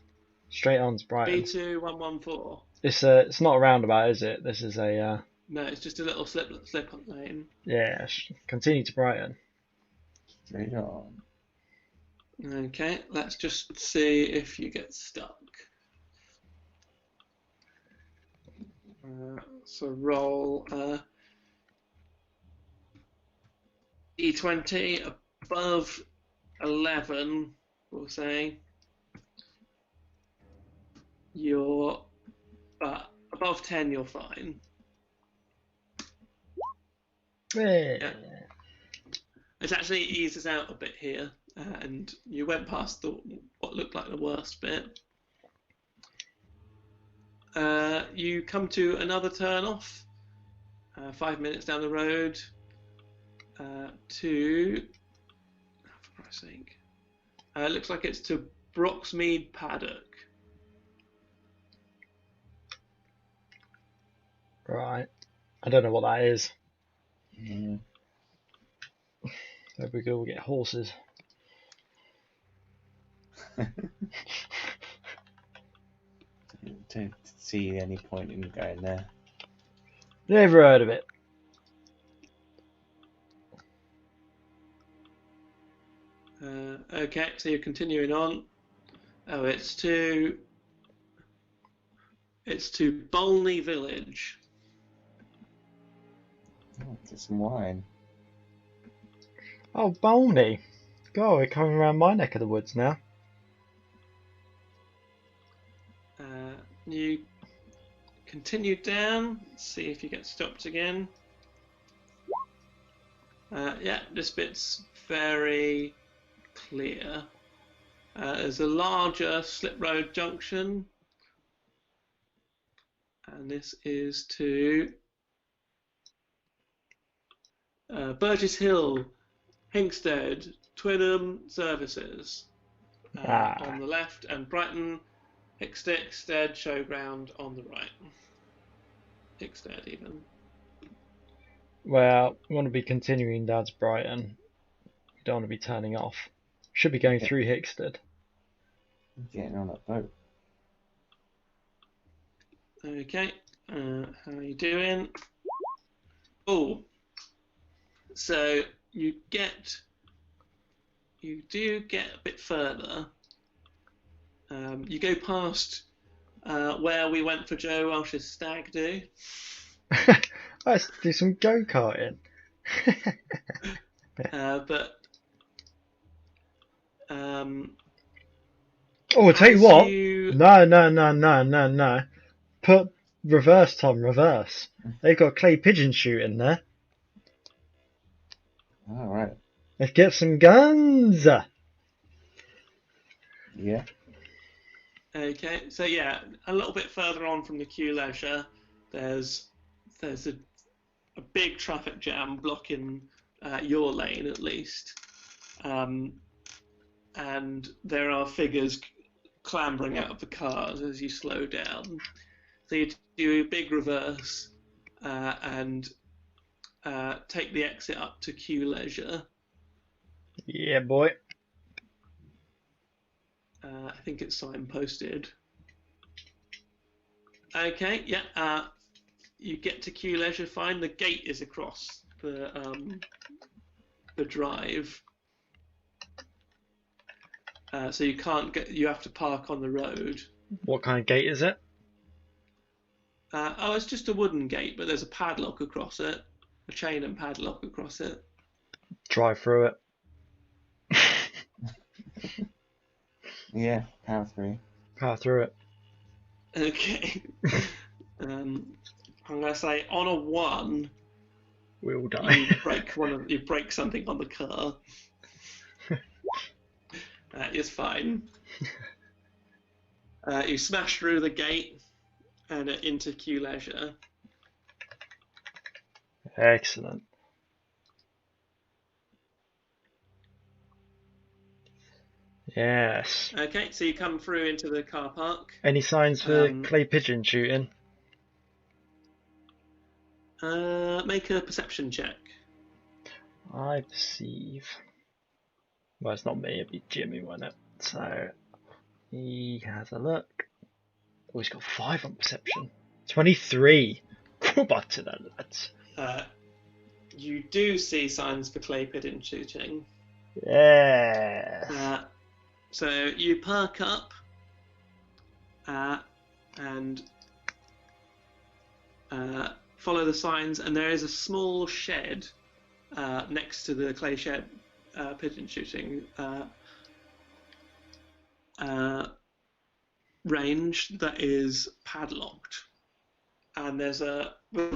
Straight on to Brighton. B2 114. It's not a roundabout, is it? This is a No, it's just a little slip lane. yeah. Continue to Brighton. Straight on. Okay, let's just see if you get stuck. So roll D20 above 11, we'll say. You're above 10, you're fine. Yeah. It actually eases out a bit here, and you went past what looked like the worst bit. You come to another turn off, 5 minutes down the road, to, for Christ's sake, it looks like it's to Broxmead Paddock. Right. I don't know what that is. Yeah. There we go. We'll get horses. Don't see any point in going there. Never heard of it. Okay, so you're continuing on. Oh, it's to Bolney Village. Oh, get some wine. Oh, Bolney. God, we're coming around my neck of the woods now. You continue down, see if you get stopped again. Yeah, this bit's very clear. There's a larger slip road junction, and this is to Burgess Hill, Hinkstead, Twickenham services on the left, and Brighton, Hickstead Showground on the right. Hickstead even. Well, we want to be continuing down to Brighton. We don't want to be turning off. Should be going through Hickstead. Getting on a boat. Okay, how are you doing? Oh, so you do get a bit further. You go past where we went for Joe Welsh's stag do. Let's do some go-karting. But Oh, I'll tell you what. you... No. Put reverse, Tom, reverse. They've got clay pigeon shooting there. All right. Let's get some guns. Yeah. Okay, so yeah, a little bit further on from the queue leisure, there's a big traffic jam blocking your lane at least, and there are figures clambering out of the cars as you slow down. So you do a big reverse and take the exit up to queue leisure. Yeah, boy. I think it's signposted. Okay, yeah. You get to queue leisure fine. The gate is across the drive, so you can't get. You have to park on the road. What kind of gate is it? Oh, it's just a wooden gate, but there's a padlock across it, a chain and padlock across it. Drive through it. Yeah, power through. Power through it. Okay. I'm gonna say on a 1, We all die. you break something on the car. It's fine. You smash through the gate and into queue leisure. Excellent. Yes. Okay, so you come through into the car park. Any signs for clay pigeon shooting? Make a perception check. I perceive. Well, it's not me, it'd be Jimmy, won't it? So he has a look. Oh, he's got 5 on perception. 23. But to that, lads. You do see signs for clay pigeon shooting. Yeah. So you perk up and follow the signs, and there is a small shed next to the clay shed pigeon shooting range that is padlocked. And with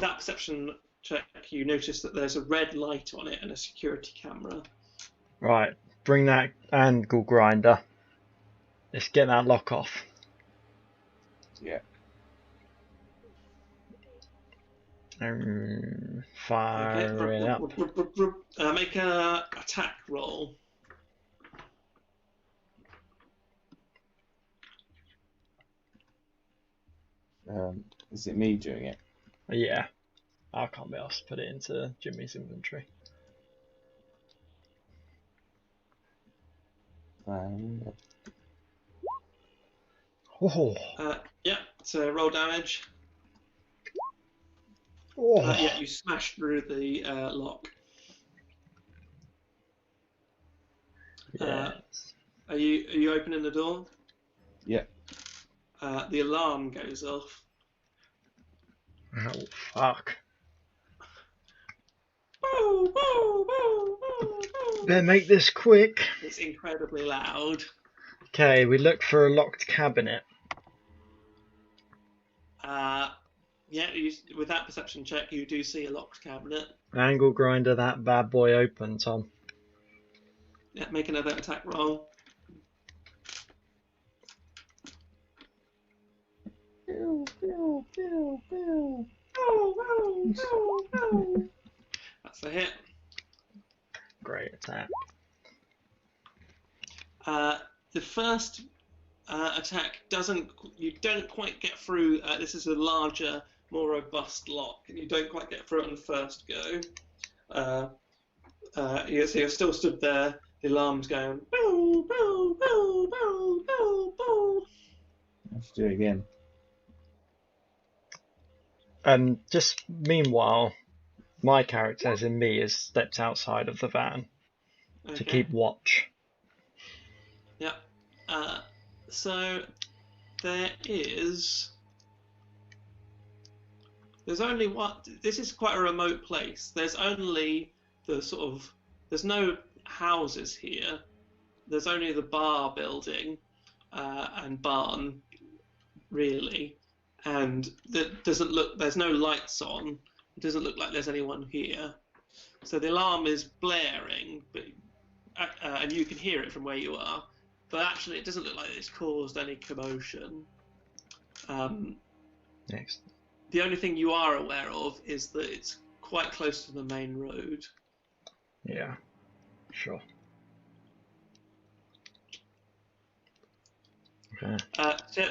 that perception check, you notice that there's a red light on it and a security camera. Right, bring that angle grinder. Let's get that lock off. Yeah. Fire it up. Make a attack roll. Is it me doing it? Yeah. I can't be asked to put it into Jimmy's inventory. Oh. Yeah, so roll damage. Oh. Yeah, you smash through the lock. Yes. Are you opening the door? Yeah. The alarm goes off. Oh, fuck. Woo, woo, woo, woo, woo. Better make this quick. It's incredibly loud. Okay, we look for a locked cabinet. Yeah, with that perception check, you do see a locked cabinet. Angle grinder that bad boy open, Tom. Yeah, make another attack roll. That's a hit. Great attack. The first attack you don't quite get through. This is a larger, more robust lock, and you don't quite get through it on the first go. So you're still stood there. The alarm's going. Boo, boo, boo, boo, boo, boo. Let's do it again. Just meanwhile, my character, as in me, has stepped outside of the van to keep watch. Yeah. So there's only one. This is quite a remote place. There's only there's no houses here. There's only the bar building and barn, really, and there's no lights on. It doesn't look like there's anyone here. So the alarm is blaring, but and you can hear it from where you are. But actually, it doesn't look like it's caused any commotion. Next. The only thing you are aware of is that it's quite close to the main road. Yeah, sure. Okay.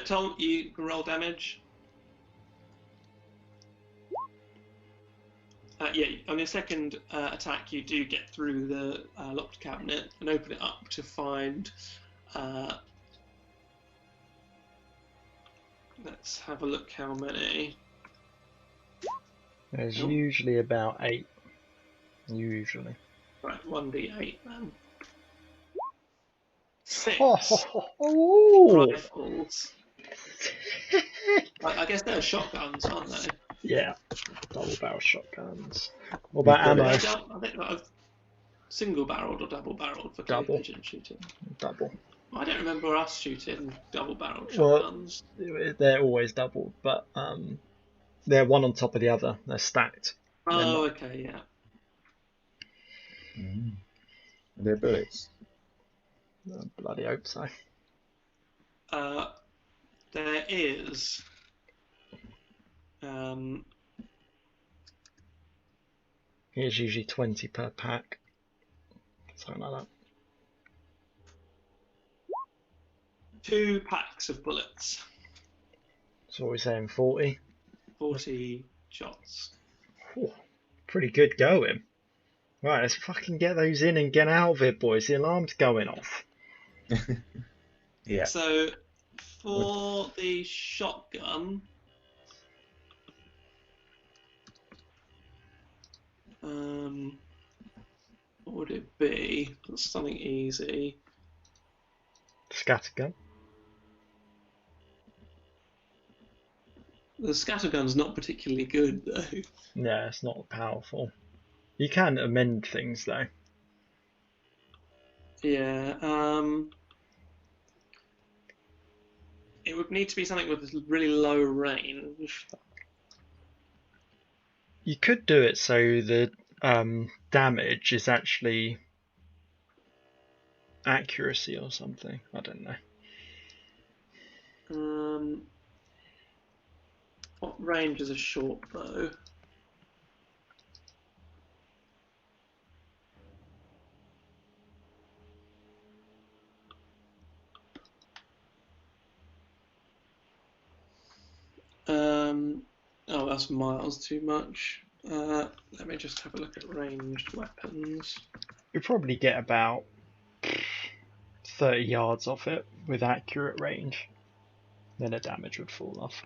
Tom, you can roll damage. Yeah, on your second attack, you do get through the locked cabinet and open it up to find. Let's have a look how many. There's usually about 8. Usually. Right, 1d8 then. 6 rifles. I guess they're shotguns, aren't they? Yeah, double barrel shotguns. What about ammo? I think single barreled or double barreled for Double. pigeon shooting. Double. I don't remember us shooting double barreled shotguns. Well, they're always doubled, but they're one on top of the other. They're stacked. Oh, okay, yeah. They're bullets. I bloody hope so. There is Here's usually 20 per pack. Something like that. 2 packs of bullets. So what are we saying, 40? 40 shots. Whew, pretty good going. Right, let's fucking get those in and get out of it, boys. The alarm's going off. Yeah. So For the shotgun, what would it be? That's something easy. Scattergun. The scattergun's not particularly good though. Yeah, it's not powerful. You can amend things though. Yeah. It would need to be something with really low range. You could do it so the damage is actually accuracy or something. I don't know. What range is a short bow? Oh, that's miles too much. Let me just have a look at ranged weapons. You'll probably get about 30 yards off it with accurate range. Then the damage would fall off.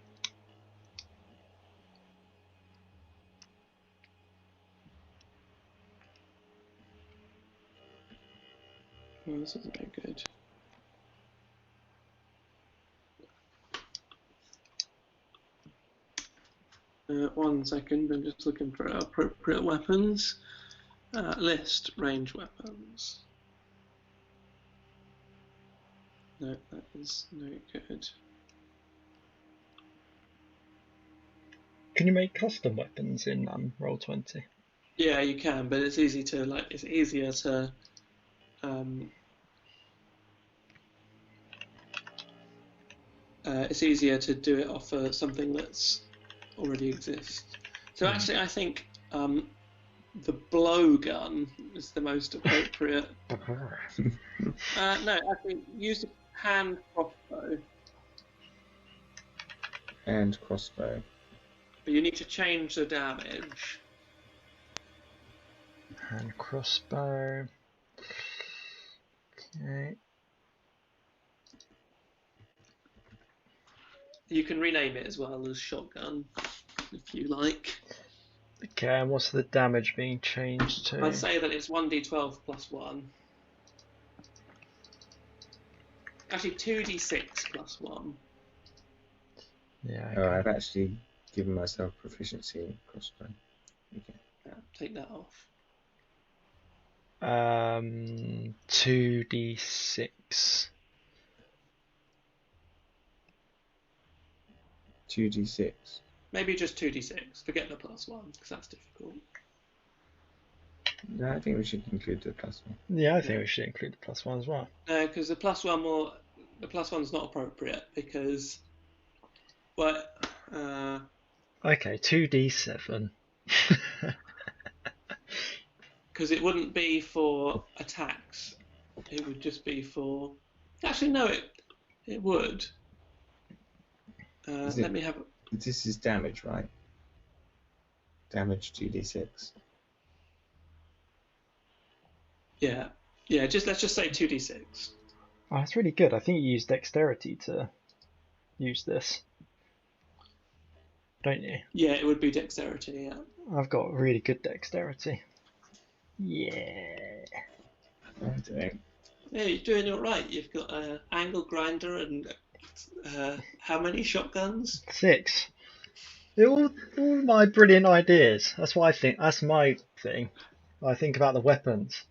Oh, this isn't very good. One second, I'm just looking for appropriate weapons. List range weapons. No, that is no good. Can you make custom weapons in Roll20? Yeah, you can, but it's easy to it's easier to it's easier to do it off something that's already exists. So actually, I think the blowgun is the most appropriate. No, actually, use a hand crossbow. And crossbow. But you need to change the damage. Hand crossbow. Okay. You can rename it as well as shotgun, if you like. Okay, and what's the damage being changed to? I'd say that it's 1d12 plus 1. Actually, 2d6 plus 1. Yeah. Oh, Okay. I've actually given myself proficiency in crossbow. Okay. Yeah, take that off. 2d6. 2d6. Maybe just 2d6. Forget the plus 1, because that's difficult. No, I think we should include the plus one. Yeah, I think we should include the plus one as well. No, because the plus 1's not appropriate, because... Well, Okay, 2d7. because it wouldn't be for attacks. It would just be for... Actually, no, it would. Let me have... This is damage, right? Damage 2d6. Yeah, let's just say 2d6. Oh, that's really good. I think you use dexterity to use this. Don't you? Yeah, it would be dexterity, yeah. I've got really good dexterity. Yeah. I'm doing. Yeah, you're doing all right. You've got an angle grinder and how many shotguns? 6. All my brilliant ideas. That's what I think. That's my thing. I think about the weapons.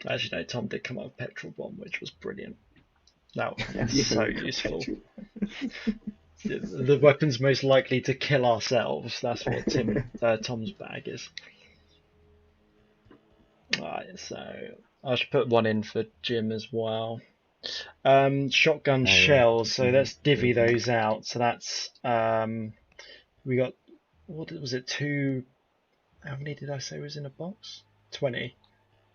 Actually, no, Tom did come up with petrol bomb, which was brilliant. That was so useful. The weapons most likely to kill ourselves. That's what Tom's bag is. Right, so I should put one in for Jim as well. Shotgun shells. So let's divvy those out. So that's we got, what was it? 2. How many did I say was in a box? 20.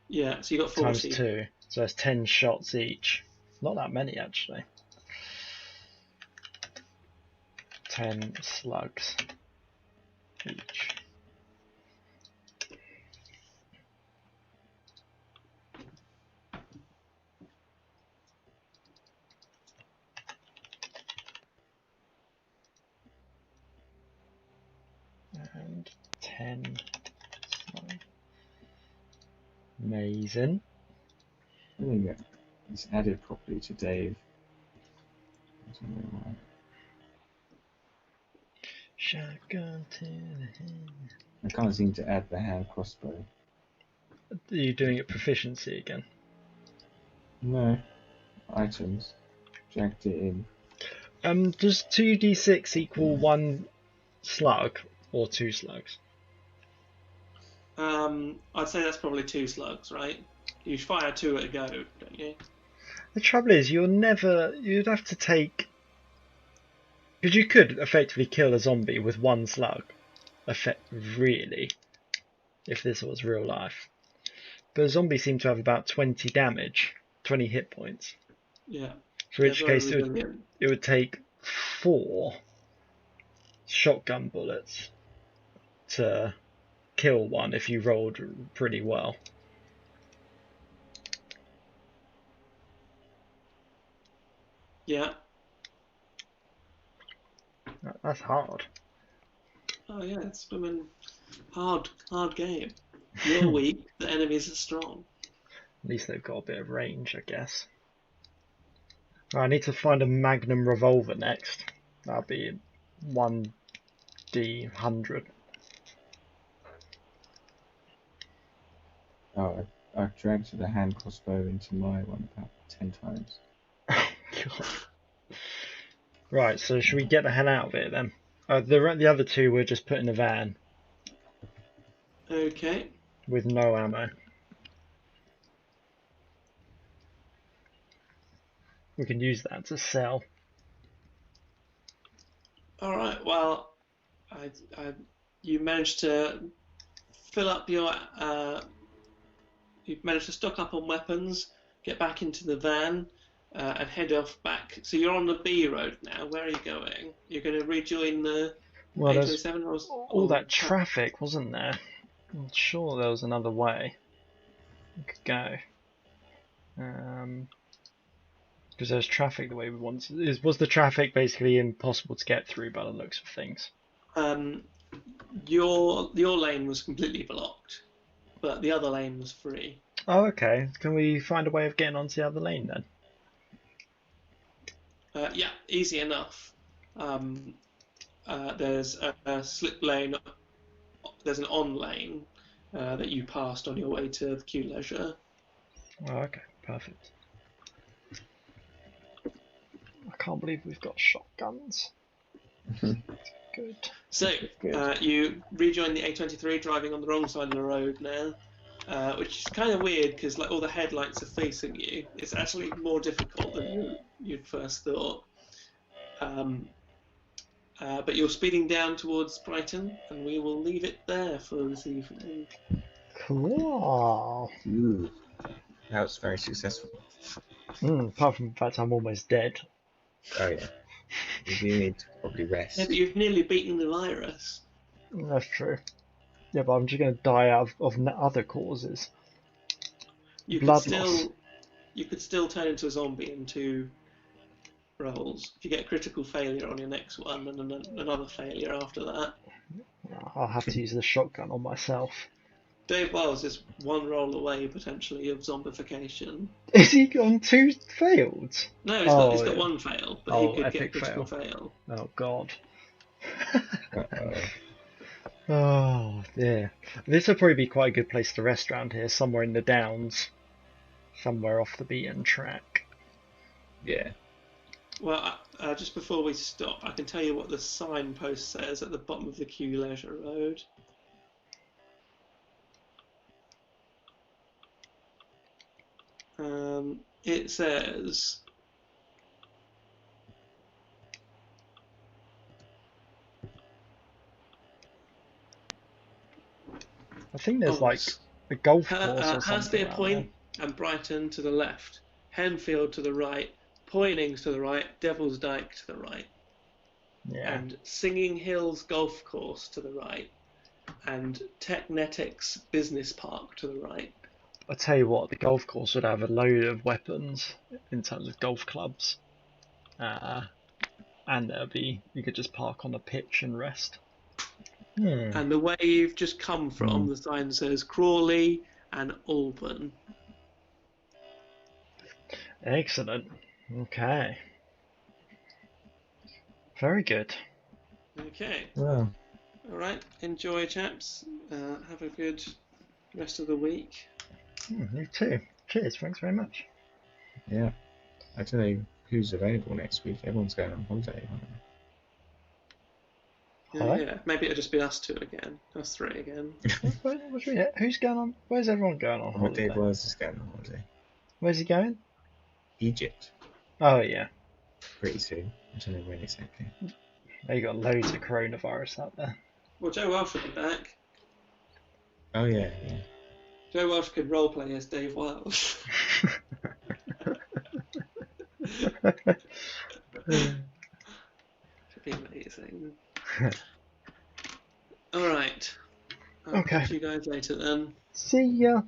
Yeah, so you got 40. Times 2. So that's 10 shots each. Not that many actually. 10 slugs each. and 10. Amazing. I think it's added properly to Dave. I don't know why. Shotgun to the head. I can't seem to add the hand crossbow. Are you doing it proficiency again? No. Items. Dragged it in. Does 2d6 equal 1 slug or 2 slugs? I'd say that's probably 2 slugs, right? You fire 2 at a go, don't you? The trouble is, you'd have to take, because you could effectively kill a zombie with 1 slug, really, if this was real life. But zombies seem to have about 20 damage, 20 hit points. Yeah. For which case it would take 4 shotgun bullets to kill one if you rolled pretty well. Yeah. That's hard. Oh yeah, it's been hard game. You're weak, the enemies are strong. At least they've got a bit of range, I guess. I need to find a Magnum revolver next. That'll be 1d100. Oh, I've dragged the hand crossbow into my one about 10 times. Oh, God. Right, so should we get the hell out of it then? The other 2 were just put in a van. Okay. With no ammo. We can use that to sell. All right. Well, you managed to fill up your. You've managed to stock up on weapons, get back into the van, and head off back. So you're on the B road now. Where are you going? You're going to rejoin the A27 or all that traffic, wasn't there? I'm sure there was another way we could go. Because there's traffic the way we wanted. Was the traffic basically impossible to get through by the looks of things? Your lane was completely blocked, but the other lane was free. Oh, okay. Can we find a way of getting onto the other lane then? Yeah, easy enough. There's a slip lane. There's an on lane that you passed on your way to the Q Leisure. Oh, okay, perfect. I can't believe we've got shotguns. Good. So you rejoin the A23, driving on the wrong side of the road now, which is kind of weird because like all the headlights are facing you. It's actually more difficult than you'd first thought. But you're speeding down towards Brighton, and we will leave it there for this evening. Cool. Ooh. That was very successful. Apart from the fact I'm almost dead. Oh yeah. You do need to probably rest. Yeah, but you've nearly beaten the virus. That's true. Yeah, but I'm just going to die out of other causes. You Blood could loss. You could still turn into a zombie in 2 rolls. If you get a critical failure on your next one and another failure after that. I'll have to use the shotgun on myself. Dave Wiles is 1 roll away potentially of zombification. Is he on 2 failed? No, he's got 1 fail, but he could get a critical fail. Oh god. Uh-oh. Oh dear. This would probably be quite a good place to rest around here, somewhere in the Downs. Somewhere off the beaten track. Yeah. Well, just before we stop, I can tell you what the signpost says at the bottom of the Q Leisure Road. It says I think there's like a golf course or something. Hurstby Point and Brighton to the left, Henfield to the right, Poynings to the right, Devil's Dyke to the right, and Singing Hills Golf Course to the right, and Technetics Business Park to the right. I tell you what, the golf course would have a load of weapons in terms of golf clubs, and you could just park on the pitch and rest. Hmm. And the way you've just come from, Mm. the sign says Crawley and Alban. Excellent. Okay. Very good. Okay. Well, All right. Enjoy, chaps. Have a good rest of the week. You too. Cheers. Thanks very much. yeah. I don't know who's available next week. Everyone's going on holiday, aren't Hello? Yeah. Maybe it'll just be us two again. Us three again. Who's going on? Where's everyone going on they? What Dave holiday? was is going on holiday. Where's he going? Egypt, Oh yeah. pretty soon. I don't know when exactly. They got loads of coronavirus out there. Well, Joe Welsh will be back. Oh yeah, yeah. Joe Welsh could roleplay as Dave Welsh. Should be amazing. All right. I'll Okay. catch you guys later then. See ya.